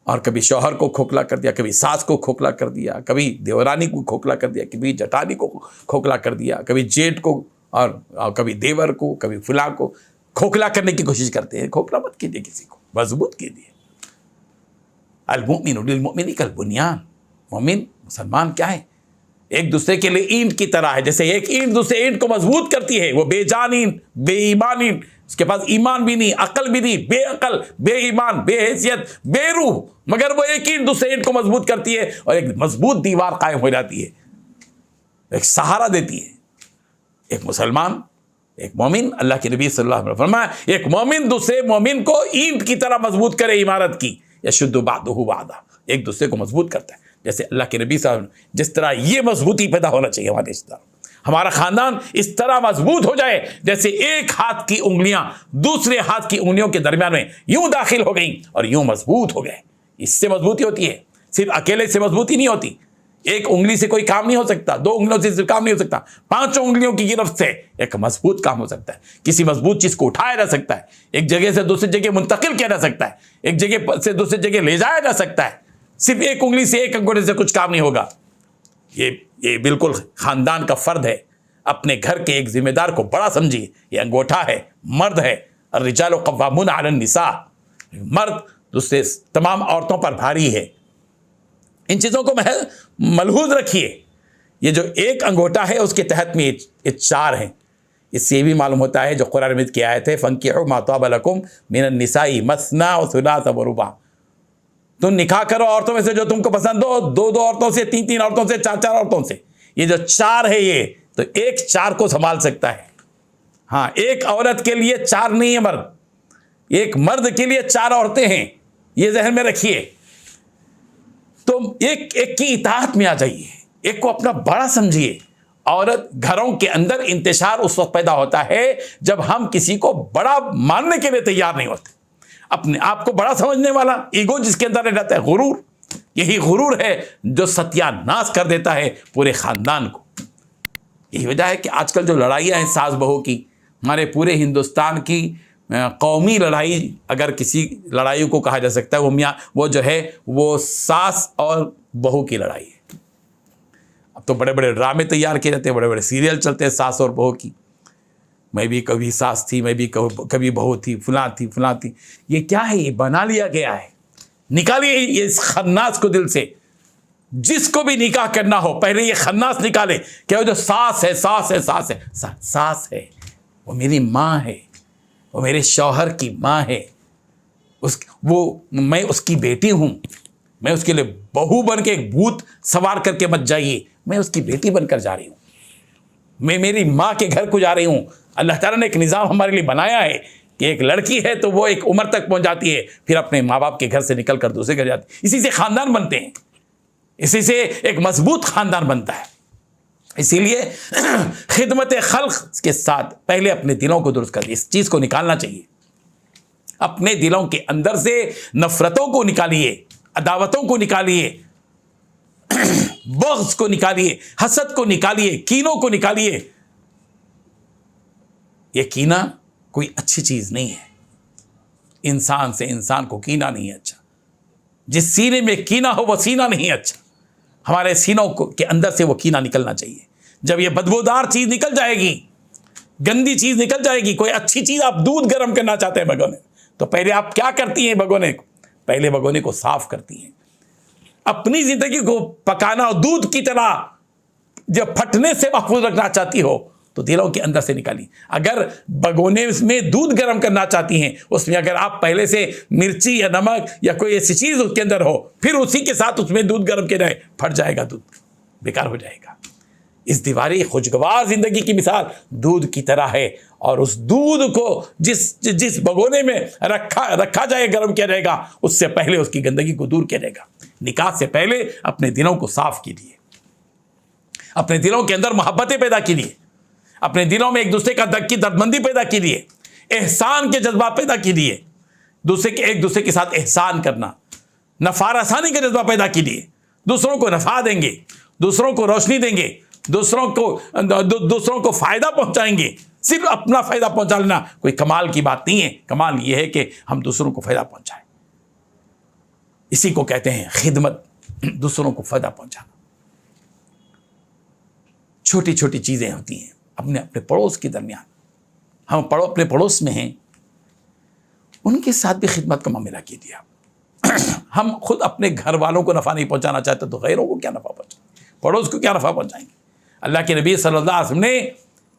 اور کبھی شوہر کو کھوکھلا کر دیا, کبھی ساس کو کھوکھلا کر دیا, کبھی دیورانی کو کھوکھلا کر دیا, کبھی جٹانی کو کھوکھلا کر دیا, کبھی جیٹ کو اور کبھی دیور کو, کبھی فلاں کو کھوکھلا کرنے کی کوشش کرتے ہیں. کھوکھلا مت کیجیے کسی کو, مضبوط کیجیے. المؤمن للمؤمن کالبنیان, مومن مسلمان کیا ہے, ایک دوسرے کے لیے اینٹ کی طرح ہے. جیسے ایک اینٹ دوسرے اینٹ کو مضبوط کرتی ہے, وہ بے جان اینٹ, بے ایمان اینٹ, اس کے پاس ایمان بھی نہیں, عقل بھی نہیں, بے عقل, بے ایمان, بے حیثیت, بے روح, مگر وہ ایک اینٹ دوسرے اینٹ کو مضبوط کرتی ہے اور ایک مضبوط دیوار قائم ہو جاتی ہے, ایک سہارا دیتی ہے. ایک مسلمان, ایک مومن, اللہ کے نبی صلی اللہ علیہ وسلم فرمایا ایک مومن دوسرے مومن کو اینٹ کی طرح مضبوط کرے عمارت کی, یشد بعضہ بعضا, ایک دوسرے کو مضبوط کرتا ہے. جیسے اللہ کے نبی صلی اللہ علیہ وسلم, جس طرح یہ مضبوطی پیدا ہونا چاہیے ہمارے رشتہ دار, ہمارا خاندان اس طرح مضبوط ہو جائے جیسے ایک ہاتھ کی انگلیاں دوسرے ہاتھ کی انگلیوں کے درمیان میں یوں داخل ہو گئیں اور یوں مضبوط ہو گئے. اس سے مضبوطی ہوتی ہے, صرف اکیلے سے مضبوطی نہیں ہوتی. ایک انگلی سے کوئی کام نہیں ہو سکتا, 2 انگلیوں سے صرف کام نہیں ہو سکتا, 5 انگلیوں کی گرفت سے ایک مضبوط کام ہو سکتا ہے. کسی مضبوط چیز کو اٹھایا جا سکتا ہے, ایک جگہ سے دوسری جگہ منتقل کیا جا سکتا ہے, ایک جگہ سے دوسری جگہ لے جایا جا سکتا ہے. صرف ایک انگلی سے, ایک انگوٹھے سے کچھ کام نہیں ہوگا. یہ بالکل خاندان کا فرد ہے. اپنے گھر کے ایک ذمہ دار کو بڑا سمجھیے. یہ انگوٹھا ہے, مرد ہے. الرجال قوامون علی النساء, مرد دوسرے تمام عورتوں پر بھاری ہے. ان چیزوں کو ملحوظ رکھیے. یہ جو ایک انگوٹھا ہے اس کے تحت میں یہ 4 ہیں. اس سے یہ بھی معلوم ہوتا ہے جو قرآن مجید کی آیت ہے فَانكِحُوا مَا طَابَ لَكُم مِنَ النِّسَاءِ مَثْنَىٰ وَثُلَاثَ وَرُبَاعَ, تم نکاح کرو عورتوں میں سے جو تم کو پسند ہو, 2 عورتوں سے, 3 عورتوں سے, 4 عورتوں سے. یہ جو 4 ہے یہ تو ایک 4 کو سنبھال سکتا ہے. ہاں, ایک عورت کے لیے 4 نہیں ہے مرد, ایک مرد کے لیے 4 عورتیں ہیں. یہ ذہن میں رکھیے. تو ایک کی اطاعت میں آ جائیے, ایک کو اپنا بڑا سمجھیے. عورت گھروں کے اندر انتشار اس وقت پیدا ہوتا ہے جب ہم کسی کو بڑا ماننے کے لیے تیار نہیں ہوتے. اپنے آپ کو بڑا سمجھنے والا ایگو جس کے اندر رہتا ہے, غرور, یہی غرور ہے جو ستیہ ناش کر دیتا ہے پورے خاندان کو. یہی وجہ ہے کہ آج کل جو لڑائیاں ہیں ساس بہو کی، ہمارے پورے ہندوستان کی قومی لڑائی اگر کسی لڑائی کو کہا جا سکتا ہے وہ جو ہے وہ ساس اور بہو کی لڑائی ہے. اب تو بڑے بڑے ڈرامے تیار کیے جاتے ہیں، بڑے بڑے سیریل چلتے ہیں ساس اور بہو کی. میں بھی کبھی ساس تھی، میں بھی کبھی بہو تھی، فلاں تھی. یہ کیا ہے؟ یہ بنا لیا گیا ہے. نکالیے یہ اس خناس کو دل سے. جس کو بھی نکاح کرنا ہو پہلے یہ خناس نکالے کہ وہ جو ساس ہے وہ میری ماں ہے، وہ میرے شوہر کی ماں ہے، میں اس کی بیٹی ہوں. میں اس کے لیے بہو بن کے ایک بھوت سوار کر کے مت جائیے، میں اس کی بیٹی بن کر جا رہی ہوں، میں میری ماں کے گھر کو جا رہی ہوں. اللہ تعالیٰ نے ایک نظام ہمارے لیے بنایا ہے کہ ایک لڑکی ہے تو وہ ایک عمر تک پہنچ جاتی ہے، پھر اپنے ماں باپ کے گھر سے نکل کر دوسرے گھر جاتی ہے. اسی سے خاندان بنتے ہیں، اسی سے ایک مضبوط خاندان بنتا ہے. اسی لیے خدمت خلق کے ساتھ پہلے اپنے دلوں کو درست کر، اس چیز کو نکالنا چاہیے. اپنے دلوں کے اندر سے نفرتوں کو نکالیے، عداوتوں کو نکالیے، بغض کو نکالیے، حسد کو نکالیے، کینوں کو نکالیے. یہ کینہ کوئی اچھی چیز نہیں ہے. انسان سے انسان کو کینہ نہیں ہے اچھا. جس سینے میں کینہ ہو وہ سینہ نہیں اچھا. ہمارے سینوں کے اندر سے وہ کینہ نکلنا چاہیے. جب یہ بدبودار چیز نکل جائے گی، گندی چیز نکل جائے گی. کوئی اچھی چیز آپ دودھ گرم کرنا چاہتے ہیں بھگونے، تو پہلے آپ کیا کرتی ہیں بھگونے کو؟ پہلے بھگونے کو صاف کرتی ہیں. اپنی زندگی کو پکانا دودھ کی طرح جب پھٹنے سے محفوظ رکھنا چاہتی ہو تو دلوں کے اندر سے نکالی. اگر بھگونے میں دودھ گرم کرنا چاہتی ہیں، اس میں اگر آپ پہلے سے مرچی یا نمک یا کوئی ایسی چیز اس کے اندر ہو، پھر اسی کے ساتھ اس میں دودھ گرم کیا جائے، پھٹ جائے گا، دودھ بیکار ہو جائے گا. اس دیواری خوشگوار زندگی کی مثال دودھ کی طرح ہے. اور اس دودھ کو جس بھگونے میں رکھا جائے، گرم کیا جائے گا، اس سے پہلے اس کی گندگی کو دور کیا جائے گا. نکاح سے پہلے اپنے دلوں کو صاف کیجیے، اپنے دلوں کے اندر محبتیں پیدا کیجیے، اپنے دلوں میں ایک دوسرے کی دردمندی پیدا کیجیے، احسان کے جذبات پیدا کیجیے، ایک دوسرے کے ساتھ احسان کرنا، نفع رسانی کا جذبہ پیدا کیجیے. دوسروں کو نفع دیں گے، دوسروں کو روشنی دیں گے، دوسروں کو فائدہ پہنچائیں گے. صرف اپنا فائدہ پہنچا لینا کوئی کمال کی بات نہیں ہے. کمال یہ ہے کہ ہم دوسروں کو فائدہ پہنچائیں. اسی کو کہتے ہیں خدمت، دوسروں کو فائدہ پہنچانا. چھوٹی چھوٹی چیزیں ہوتی ہیں اپنے پڑوس کے درمیان. ہم اپنے پڑوس میں ہیں، ان کے ساتھ بھی خدمت کا معاملہ کیجیے. ہم خود اپنے گھر والوں کو نفع نہیں پہنچانا چاہتے تو غیروں کو کیا نفع پہنچائیں، پڑوس کو کیا نفع پہنچائیں گے. اللہ کے نبی صلی اللہ علیہ وسلم نے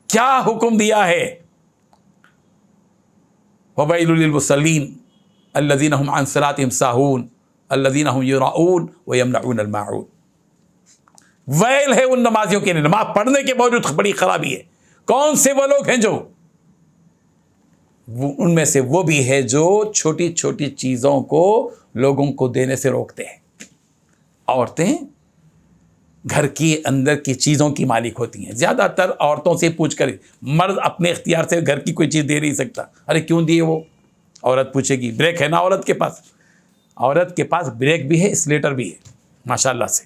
کیا حکم دیا ہے؟ وَوَيْلٌ لِّلْمُصَلِّينَ الَّذِينَ هُمْ عَنْ صَلَاتِهِمْ سَاهُونَ الَّذِينَ هُمْ يُرَاءُونَ وَيَمْنَعُونَ الْمَاعُونَ. ویل ہے ان نمازیوں کے لیے، نماز پڑھنے کے باوجود بڑی خرابی ہے. کون سے وہ لوگ ہیں جو ان میں سے وہ بھی ہے جو چھوٹی چھوٹی چیزوں کو لوگوں کو دینے سے روکتے ہیں. عورتیں گھر کی اندر کی چیزوں کی مالک ہوتی ہیں. زیادہ تر عورتوں سے پوچھ کر، مرد اپنے اختیار سے گھر کی کوئی چیز دے نہیں سکتا. ارے کیوں دیے؟ وہ عورت پوچھے گی. بریک ہے نا عورت کے پاس، عورت کے پاس بریک بھی ہے، اسلیٹر بھی ہے ماشاءاللہ سے.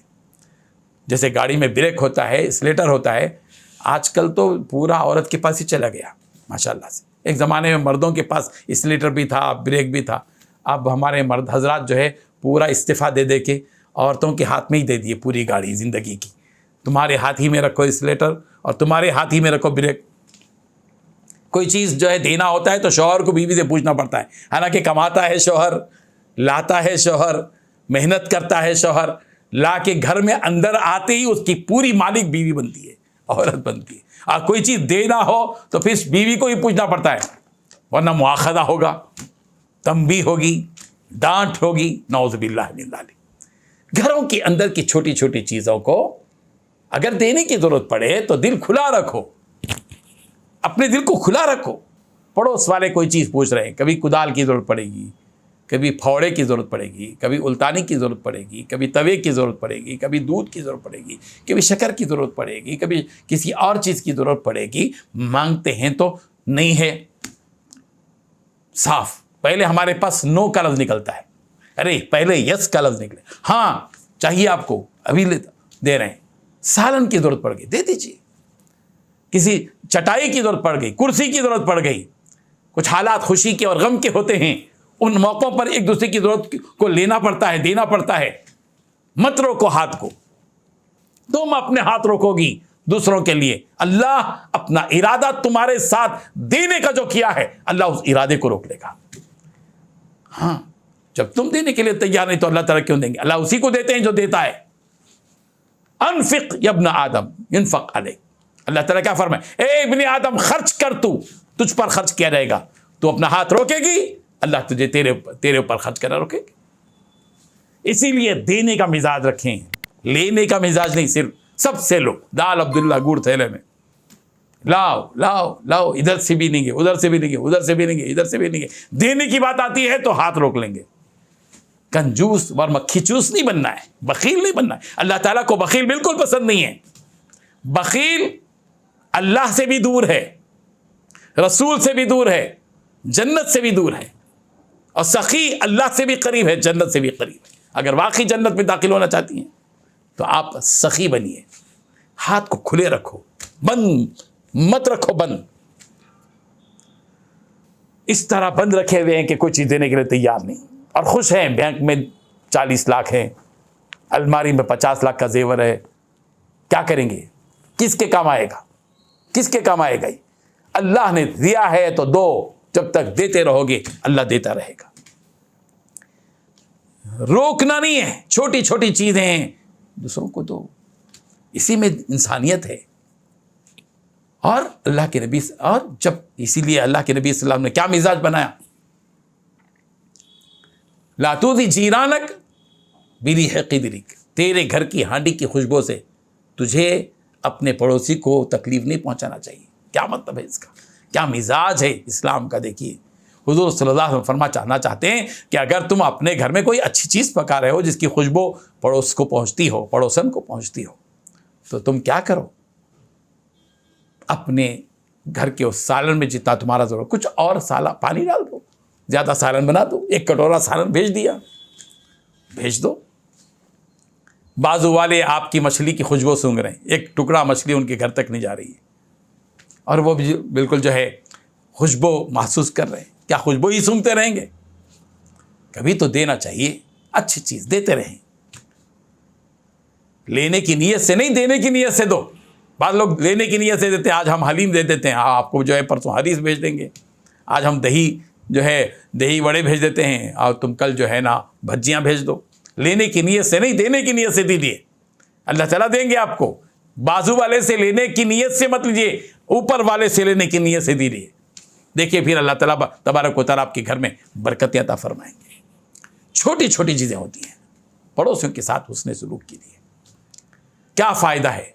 جیسے گاڑی میں بریک ہوتا ہے، اسلیٹر ہوتا ہے، آج کل تو پورا عورت کے پاس ہی چلا گیا ماشاءاللہ سے. ایک زمانے میں مردوں کے پاس اسلیٹر بھی تھا، بریک بھی تھا. اب ہمارے مرد حضرات جو ہے پورا استعفیٰ دے دے کے عورتوں کے ہاتھ میں ہی دے دیے پوری گاڑی زندگی کی. تمہارے ہاتھ ہی میں رکھو اسلیٹر اور تمہارے ہاتھ ہی میں رکھو بریک. کوئی چیز جو ہے دینا ہوتا ہے تو شوہر کو بیوی سے پوچھنا پڑتا ہے. حالانکہ کماتا ہے شوہر، لاتا ہے شوہر، محنت کرتا ہے شوہر، لا کے گھر میں اندر آتے ہی اس کی پوری مالک بیوی بنتی ہے، عورت بنتی ہے. اور کوئی چیز دینا ہو تو پھر بیوی کو ہی پوچھنا پڑتا ہے، ورنہ مواخذہ ہوگا، تنبیہ ہوگی، ڈانٹ ہوگی. نعوذ باللہ من ذالک. گھروں کے اندر کی چھوٹی چھوٹی چیزوں کو اگر دینے کی ضرورت پڑے تو دل کھلا رکھو، اپنے دل کو کھلا رکھو. پڑوس والے کوئی چیز پوچھ رہے ہیں، کبھی کدال کی ضرورت پڑے گی، کبھی پھوڑے کی ضرورت پڑے گی، کبھی التانی کی ضرورت پڑے گی، کبھی توے کی ضرورت پڑے گی، کبھی دودھ کی ضرورت پڑے گی، کبھی شکر کی ضرورت پڑے گی، کبھی کسی اور چیز کی ضرورت پڑے گی. مانگتے ہیں تو نہیں ہے صاف. پہلے ہمارے پاس نو کا لفظ نکلتا ہے. ارے پہلے یس کا لفظ نکلے، ہاں چاہیے آپ کو، ابھی دے رہے ہیں، سالن کی ضرورت پڑ گئی دے دیجیے، کسی چٹائی کی ضرورت پڑ گئی، کرسی کی ضرورت پڑ گئی، کچھ حالات خوشی کے اور غم کے ہوتے ہیں، ان موقعوں پر ایک دوسرے کی ضرورت کو لینا پڑتا ہے، دینا پڑتا ہے۔ مت روکو ہاتھ کو، تم اپنے ہاتھ روکو گی دوسروں کے لیے، اللہ اپنا ارادہ تمہارے ساتھ دینے کا جو کیا ہے، اللہ اس ارادے کو روک لے گا۔ ہاں جب تم دینے کے لیے تیار نہیں تو اللہ تعالیٰ کیوں دیں گے؟ اللہ اسی کو دیتے ہیں جو دیتا ہے۔ انفق یا ابن آدم انفق علیک، اللہ تعالیٰ کیا فرمائے؟ اے ابن آدم خرچ کر، تجھ پر خرچ کیا جائے گا، تو اپنا ہاتھ روکے گی، اللہ تجھے تیرے اوپر خرچ کرنا روکے گی۔ اسی لیے دینے کا مزاج رکھیں، لینے کا مزاج نہیں، صرف سب سے لو، دال عبداللہ گڑ تھیلے میں، لاؤ لاؤ لاؤ، ادھر سے بھی نہیں گے، ادھر سے بھی نہیں گے، ادھر سے بھی نہیں گے، ادھر سے بھی نہیں گے۔ دینے کی بات آتی ہے تو ہاتھ روک لیں گے۔ کنجوس اور مکھی چوس نہیں بننا ہے، بخیل نہیں بننا ہے۔ اللہ تعالیٰ کو بخیل بالکل پسند نہیں ہے۔ بخیل اللہ سے بھی دور ہے، رسول سے بھی دور ہے، جنت سے بھی دور ہے، اور سخی اللہ سے بھی قریب ہے، جنت سے بھی قریب ہے۔ اگر واقعی جنت میں داخل ہونا چاہتی ہیں تو آپ سخی بنیے، ہاتھ کو کھلے رکھو، بند مت رکھو، بند اس طرح بند رکھے ہوئے ہیں کہ کوئی چیز دینے کے لیے تیار نہیں، اور خوش ہیں، بینک میں 40 لاکھ ہے، الماری میں 50 لاکھ کا زیور ہے، کیا کریں گے؟ کس کے کام آئے گا؟ کس کے کام آئے گا؟ اللہ نے دیا ہے تو دو، جب تک دیتے رہو گے اللہ دیتا رہے گا۔ روکنا نہیں ہے، چھوٹی چھوٹی چیزیں ہیں دوسروں کو دو، اسی میں انسانیت ہے۔ اور اللہ کے نبی، اور جب اسی لیے اللہ کے نبی صلی اللہ علیہ وسلم نے کیا مزاج بنایا؟ لا تؤذی جیرانک بریح قدرک، تیرے گھر کی ہانڈی کی خوشبو سے تجھے اپنے پڑوسی کو تکلیف نہیں پہنچانا چاہیے۔ کیا مطلب ہے اس کا؟ کیا مزاج ہے اسلام کا؟ دیکھیے حضور صلی اللہ علیہ وسلم چاہنا چاہتے ہیں کہ اگر تم اپنے گھر میں کوئی اچھی چیز پکا رہے ہو جس کی خوشبو پڑوس کو پہنچتی ہو، پڑوسن کو پہنچتی ہو، تو تم کیا کرو؟ اپنے گھر کے اس سالن میں جتنا تمہارا ضرورت، کچھ اور پانی ڈال دو، زیادہ سالن بنا دو، ایک کٹورا سالن بھیج دیا، بھیج دو۔ بازو والے آپ کی مچھلی کی خوشبو سونگھ رہے ہیں، ایک ٹکڑا مچھلی ان کے گھر تک نہیں جا رہی ہے، اور وہ بھی بالکل جو ہے خوشبو محسوس کر رہے ہیں، کیا خوشبو ہی سونگھتے رہیں گے؟ کبھی تو دینا چاہیے، اچھی چیز دیتے رہیں، لینے کی نیت سے نہیں، دینے کی نیت سے دو۔ بعض لوگ لینے کی نیت سے دیتے ہیں، آج ہم حلیم دے دیتے ہیں، آپ کو جو ہے پرسوں حریص بھیج دیں گے، آج ہم دہی وڑے بھیج دیتے ہیں، اور تم کل جو ہے نا بھجیاں بھیج دو۔ لینے کی نیت سے نہیں، دینے کی نیت سے دیجیے، اللہ تعالیٰ دیں گے آپ کو۔ بازو والے سے لینے کی نیت سے مت لیجیے، اوپر والے سے لینے کی نیت سے دیجیے، دیکھیے پھر اللہ تعالیٰ تبارک و تعالیٰ آپ کے گھر میں برکتیں عطا فرمائیں گے۔ چھوٹی چھوٹی چیزیں ہوتی ہیں، پڑوسیوں کے ساتھ حسن سلوک کے لیے کیا فائدہ ہے؟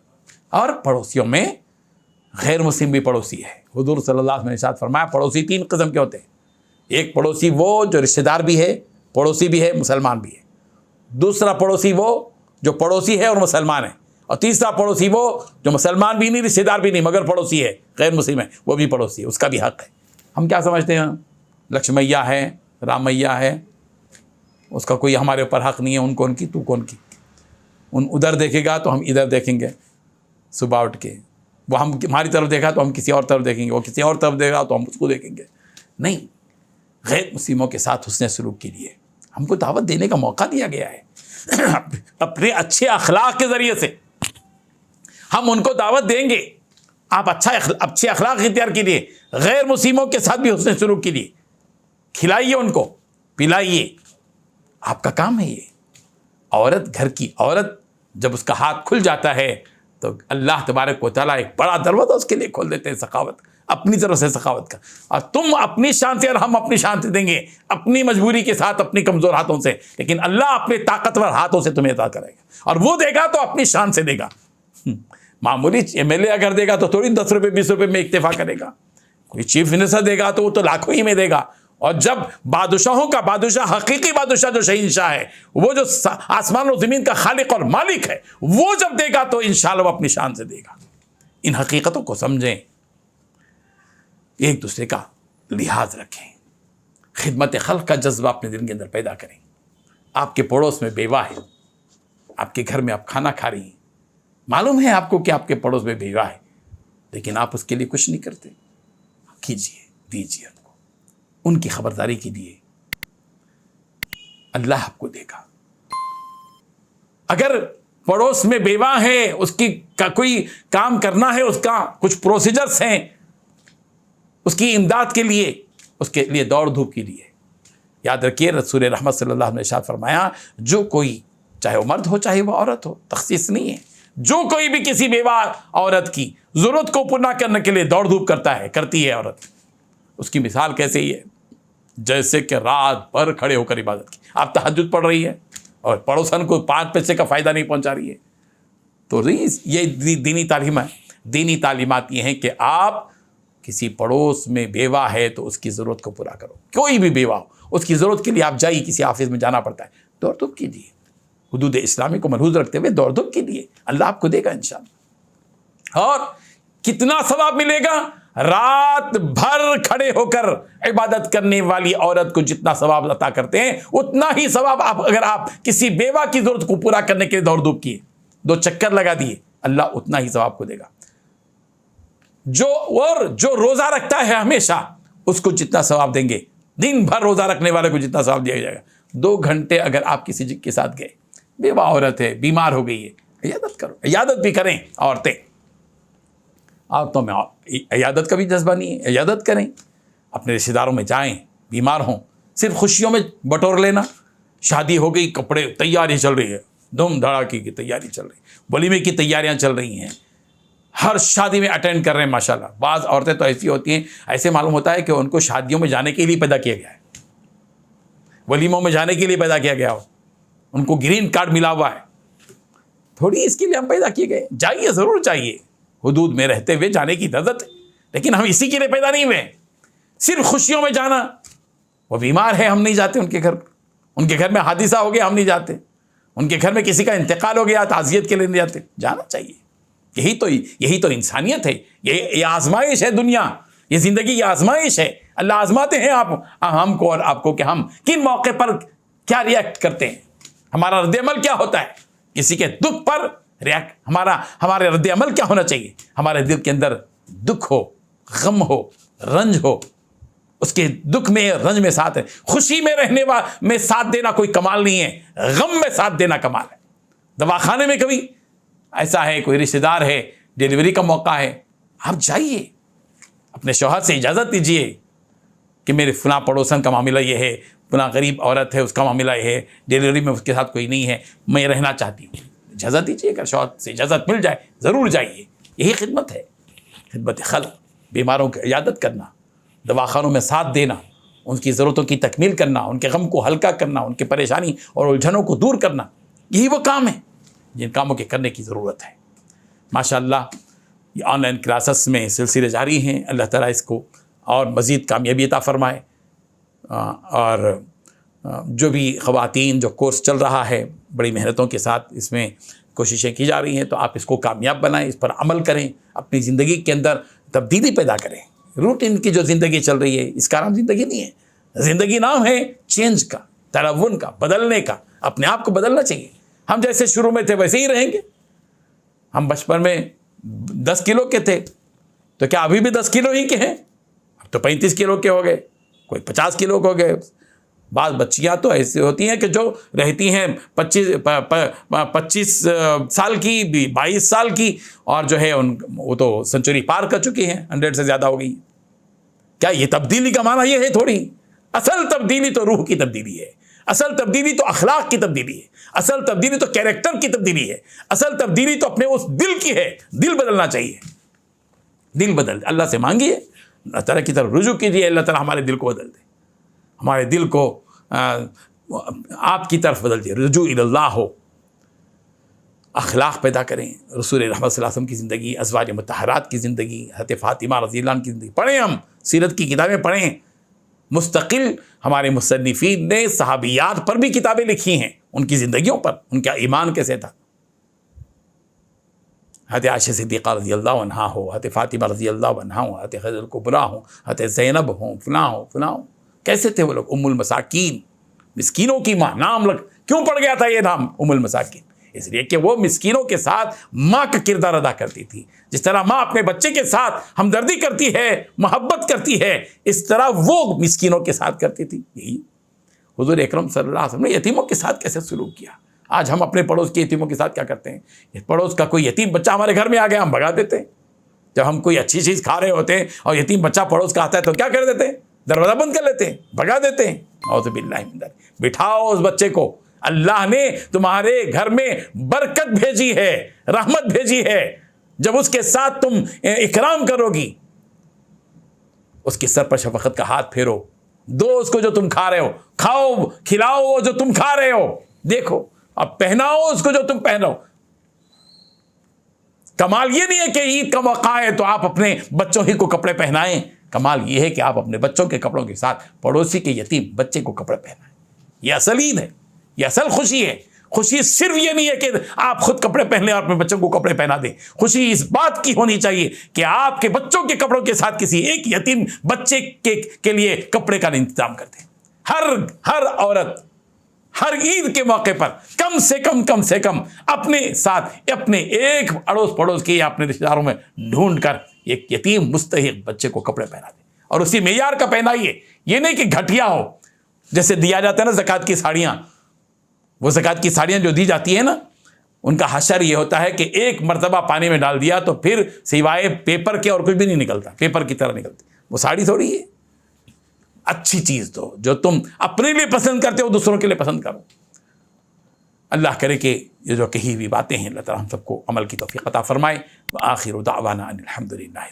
اور پڑوسیوں میں غیر مسلم بھی پڑوسی ہے۔ حضور صلی اللہ علیہ وسلم نے ارشاد فرمایا پڑوسی 3 قسم کے ہوتے ہیں، ایک پڑوسی وہ جو رشتہ دار بھی ہے، پڑوسی بھی ہے، مسلمان بھی ہے، دوسرا پڑوسی وہ جو پڑوسی ہے اور مسلمان ہے، اور تیسرا پڑوسی وہ جو مسلمان بھی نہیں، رشتہ دار بھی نہیں، مگر پڑوسی ہے، غیر مسلم ہے، وہ بھی پڑوسی ہے، اس کا بھی حق ہے۔ ہم کیا سمجھتے ہیں؟ لکشمیہ ہے، رام میاں ہے، اس کا کوئی ہمارے اوپر حق نہیں ہے، ان کون کی تو کون کی، ان ادھر دیکھے گا تو ہم ادھر دیکھیں گے، صبح اٹھ کے وہ ہماری طرف دیکھا تو ہم کسی اور طرف دیکھیں گے، وہ کسی اور طرف دیکھا تو ہم اس کو دیکھیں گے۔ نہیں، غیر مسلموں کے ساتھ حسن سلوک کے لیے ہم کو دعوت دینے کا موقع دیا گیا ہے، اپنے اچھے اخلاق کے ذریعے سے ہم ان کو دعوت دیں گے۔ آپ اچھے اخلاق اختیار کیجیے، غیر مسلموں کے ساتھ بھی حسن سلوک کیجیے، کھلائیے ان کو، پلائیے، آپ کا کام ہے یہ۔ عورت، گھر کی عورت جب اس کا ہاتھ کھل جاتا ہے تو اللہ تبارک و تعالیٰ ایک بڑا دروازہ اس کے لیے کھول دیتے ہیں، سخاوت، اپنی طرف سے سخاوت کا۔ اور تم اپنی شان سے اور ہم اپنی شان سے دیں گے، اپنی مجبوری کے ساتھ، اپنی کمزور ہاتھوں سے، لیکن اللہ اپنے طاقتور ہاتھوں سے تمہیں عطا کرے گا، اور وہ دے گا تو اپنی شان سے دے گا۔ معمولی MLA اگر دے گا تو تھوڑی 10 روپے 20 روپے میں اکتفا کرے گا، کوئی چیف منسٹر دے گا تو وہ تو لاکھوں ہی میں دے گا۔ اور جب بادشاہوں کا بادشاہ، حقیقی بادشاہ جو شہنشاہ ہے، وہ جو آسمان و زمین کا خالق اور مالک ہے، وہ جب دے گا تو انشاءاللہ وہ اپنی شان سے دے گا۔ ان حقیقتوں کو سمجھیں، ایک دوسرے کا لحاظ رکھیں، خدمت خلق کا جذبہ اپنے دل کے اندر پیدا کریں۔ آپ کے پڑوس میں بیوہ ہے، آپ کے گھر میں آپ کھانا کھا رہی ہیں، معلوم ہے آپ کو کہ آپ کے پڑوس میں بیوہ ہے، لیکن آپ اس کے لیے کچھ نہیں کرتے. کیجیے، دیجیے ان کو، ان کی خبرداری کیجیے، اللہ آپ کو دے گا. اگر پڑوس میں بیوہ ہے، اس کی کوئی کام کرنا ہے، اس کا کچھ پروسیجرز ہیں اس کی امداد کے لیے، اس کے لیے دوڑ دھوپ کیجیے. یاد رکھیے رسول رحمت صلی اللہ علیہ وسلم نے ارشاد فرمایا، جو کوئی چاہے وہ مرد ہو چاہے وہ عورت ہو، تخصیص نہیں ہے، جو کوئی بھی کسی بیوہ عورت کی ضرورت کو پورا کرنے کے لیے دوڑ دھوپ کرتا ہے، کرتی ہے عورت، اس کی مثال کیسے ہی ہے جیسے کہ رات بھر کھڑے ہو کر عبادت کی. آپ تہجد پڑھ رہی ہے اور پڑوسن کو 5 پیسے کا فائدہ نہیں پہنچا رہی ہے. تو یہ دینی تعلیمات یہ ہیں کہ آپ کسی پڑوس میں بیوہ ہے تو اس کی ضرورت کو پورا کرو. کوئی بھی بیوہ ہو، اس کی ضرورت کے لیے آپ جائیے، کسی آفس میں جانا پڑتا ہے، دوڑ دھوپ کیجیے، حدود اسلامی کو ملحوظ رکھتے ہوئے دوڑ دھوپ کیجیے، اللہ آپ کو دے گا انشاءاللہ. اور کتنا ثواب ملے گا؟ رات بھر کھڑے ہو کر عبادت کرنے والی عورت کو جتنا ثواب عطا کرتے ہیں، اتنا ہی ثواب اگر آپ کسی بیوہ کی ضرورت کو پورا کرنے کے لیے دوڑ دھوپ کیے، 2 چکر لگا دیے، اللہ اتنا ہی ثواب کو دے گا. جو روزہ رکھتا ہے ہمیشہ، اس کو جتنا ثواب دیں گے، دن بھر روزہ رکھنے والے کو جتنا ثواب دیا جائے گا. 2 گھنٹے اگر آپ کسی کے ساتھ گئے، بیوہ عورت ہے، بیمار ہو گئی ہے، عیادت کرو. عیادت بھی کریں عورتیں، عورتوں میں عیادت کا بھی جذبہ نہیں ہے، عیادت کریں، اپنے رشتہ داروں میں جائیں، بیمار ہوں. صرف خوشیوں میں بٹور لینا، شادی ہو گئی، کپڑے تیاری چل رہی ہے، دھوم دھڑاکی کی تیاری چل رہی ہے، ولیمے کی تیاریاں چل رہی ہیں، ہر شادی میں اٹینڈ کر رہے ہیں ماشاءاللہ. بعض عورتیں تو ایسی ہوتی ہیں، ایسے معلوم ہوتا ہے کہ ان کو شادیوں میں جانے کے لیے پیدا کیا گیا ہے، ولیموں میں جانے کے لیے پیدا کیا گیا ہو، ان کو گرین کارڈ ملا ہوا ہے. تھوڑی اس کے لیے ہم پیدا کیے گئے، جائیے، ضرور جائیے، حدود میں رہتے ہوئے جانے کی اجازت ہے، لیکن ہم اسی کے لیے پیدا نہیں ہوئے. صرف خوشیوں میں جانا، وہ بیمار ہے ہم نہیں جاتے ان کے گھر، ان کے گھر میں حادثہ ہو گیا ہم نہیں جاتے، ان کے گھر میں کسی کا انتقال ہو گیا تعزیت کے لیے نہیں جاتے. جانا چاہیے. یہی تو انسانیت ہے، یہ آزمائش ہے. دنیا، یہ زندگی، یہ آزمائش ہے. اللہ آزماتے ہیں ہم کو اور آپ کو کہ ہم کن موقع پر کیا ریئیکٹ کرتے ہیں، ہمارا رد عمل کیا ہوتا ہے. کسی کے دکھ پر ہمارے رد عمل کیا ہونا چاہیے؟ ہمارے دل کے اندر دکھ ہو، غم ہو، رنج ہو، اس کے دکھ میں رنج میں ساتھ ہے. خوشی میں رہنے میں ساتھ دینا کوئی کمال نہیں ہے، غم میں ساتھ دینا کمال ہے. دواخانے میں کبھی ایسا ہے، کوئی رشتہ دار ہے، ڈیلیوری کا موقع ہے، آپ جائیے، اپنے شوہر سے اجازت دیجیے کہ میرے فلاں پڑوسن کا معاملہ یہ ہے، فلاں غریب عورت ہے اس کا معاملہ یہ ہے، ڈیلیوری میں اس کے ساتھ کوئی نہیں ہے، میں رہنا چاہتی ہوں. اجازت دیجیے، اگر شوہر سے اجازت مل جائے ضرور جائیے. یہی خدمت ہے، خدمت خلق. بیماروں کی عیادت کرنا، دواخانوں میں ساتھ دینا، ان کی ضرورتوں کی تکمیل کرنا، ان کے غم کو ہلکا کرنا، ان کی پریشانی اور الجھنوں کو دور کرنا، یہی وہ کام ہے جن کاموں کے کرنے کی ضرورت ہے. ماشاءاللہ یہ آن لائن کلاسز میں سلسلے جاری ہیں. اللہ تعالیٰ اس کو اور مزید کامیابی عطا فرمائے. اور جو بھی خواتین جو کورس چل رہا ہے، بڑی محنتوں کے ساتھ اس میں کوششیں کی جا رہی ہیں، تو آپ اس کو کامیاب بنائیں، اس پر عمل کریں، اپنی زندگی کے اندر تبدیلی پیدا کریں. روٹین کی جو زندگی چل رہی ہے، اس کا نام زندگی نہیں ہے. زندگی نام ہے چینج کا، تلون کا، بدلنے کا. اپنے آپ کو بدلنا چاہیے. ہم جیسے شروع میں تھے ویسے ہی رہیں گے. ہم بچپن میں 10 کلو کے تھے، تو کیا ابھی بھی 10 کلو ہی کے ہیں؟ اب تو 35 کلو کے ہو گئے، کوئی 50 کلو کے ہو گئے. بعض بچیاں تو ایسی ہوتی ہیں کہ جو رہتی ہیں 25 سال کی، 22 سال کی، اور جو ہے وہ تو سنچری پار کر چکی ہیں، 100 سے زیادہ ہو گئی. کیا یہ تبدیلی کا معنی یہ ہے؟ تھوڑی. اصل تبدیلی تو روح کی تبدیلی ہے، اصل تبدیلی تو اخلاق کی تبدیلی ہے، اصل تبدیلی تو کیریکٹر کی تبدیلی ہے، اصل تبدیلی تو اپنے اس دل کی ہے. دل بدلنا چاہیے. دل بدل، اللہ سے مانگیے، اللہ تعالیٰ کی طرف رجوع کیجیے، اللہ تعالیٰ ہمارے دل کو بدل دے، ہمارے دل کو آپ کی طرف بدل دے. رجوع اللہ ہو، اخلاق پیدا کریں. رسول رحمت صلی اللہ علیہ وسلم کی زندگی، ازواج مطہرات کی زندگی، حضرت فاطمہ رضی اللہ عنہ کی زندگی پڑھیں. ہم سیرت کی کتابیں پڑھیں. مستقل ہمارے مصنفین نے صحابیات پر بھی کتابیں لکھی ہیں، ان کی زندگیوں پر، ان کا ایمان کیسے تھا. حضرت عائشہ صدیقہ رضی اللہ عنہا ہو، حضرت فاطمہ رضی اللہ عنہا ہو، حضرت خدیجہ الکبریٰ ہوں، حضرت زینب ہوں، فلاں ہوں. کیسے تھے وہ لوگ؟ ام المساکین، مسکینوں کی ماں، نام کیوں پڑ گیا تھا یہ نام ام المساکین؟ اس لیے کہ وہ مسکینوں کے ساتھ ماں کا کردار ادا کرتی تھی. جس طرح ماں اپنے بچے کے ساتھ ہمدردی کرتی ہے، محبت کرتی ہے، اس طرح وہ مسکینوں کے ساتھ کرتی تھی. یہی حضور اکرم صلی اللہ علیہ وسلم نے یتیموں کے ساتھ کیسے سلوک کیا. آج ہم اپنے پڑوس کے یتیموں کے ساتھ کیا کرتے ہیں؟ پڑوس کا کوئی یتیم بچہ ہمارے گھر میں آ گیا، ہم بھگا دیتے ہیں. جب ہم کوئی اچھی چیز کھا رہے ہوتے ہیں اور یتیم بچہ پڑوس کا آتا ہے تو کیا کر دیتے ہیں؟ دروازہ بند کر لیتے ہیں، بھگا دیتے ہیں. اعوذ باللہ من ذالک. بٹھاؤ اس بچے کو. اللہ نے تمہارے گھر میں برکت بھیجی ہے، رحمت بھیجی ہے. جب اس کے ساتھ تم اکرام کرو گی، اس کے سر پر شفقت کا ہاتھ پھیرو، دو اس کو جو تم کھا رہے ہو، کھاؤ کھلاؤ وہ جو تم کھا رہے ہو، دیکھو اب پہناؤ اس کو جو تم پہنو. کمال یہ نہیں ہے کہ عید کا موقع ہے تو آپ اپنے بچوں ہی کو کپڑے پہنائیں. کمال یہ ہے کہ آپ اپنے بچوں کے کپڑوں کے ساتھ پڑوسی کے یتیم بچے کو کپڑے پہنائیں. یہ اصل عید ہے، یہ اصل خوشی ہے. خوشی صرف یہ نہیں ہے کہ آپ خود کپڑے پہن لیں اور اپنے بچوں کو کپڑے پہنا دیں. خوشی اس بات کی ہونی چاہیے کہ آپ کے بچوں کے کپڑوں کے ساتھ کسی ایک یتیم بچے کے لیے کپڑے کا انتظام کرتے ہیں. ہر عورت ہر عید کے موقع پر کم سے کم اپنے ساتھ اپنے ایک اڑوس پڑوس کے یا اپنے رشتہ داروں میں ڈھونڈ کر ایک یتیم مستحق بچے کو کپڑے پہنا دیں. اور اسی معیار کا پہنائیے. یہ نہیں کہ گھٹیا ہو. جیسے دیا جاتا ہے نا زکوٰۃ کی ساڑیاں، وہ زکوٰۃ کی ساڑیاں جو دی جاتی ہیں نا، ان کا حشر یہ ہوتا ہے کہ ایک مرتبہ پانی میں ڈال دیا تو پھر سوائے پیپر کے اور کچھ بھی نہیں نکلتا، پیپر کی طرح نکلتی. وہ ساڑی تھوڑی ہے. اچھی چیز دو، جو تم اپنے لیے پسند کرتے ہو دوسروں کے لیے پسند کرو. اللہ کرے کہ یہ جو کہی ہوئی باتیں ہیں اللہ تعالیٰ ہم سب کو عمل کی توفیق عطا فرمائے. وآخر دعوانا ان الحمد للہ.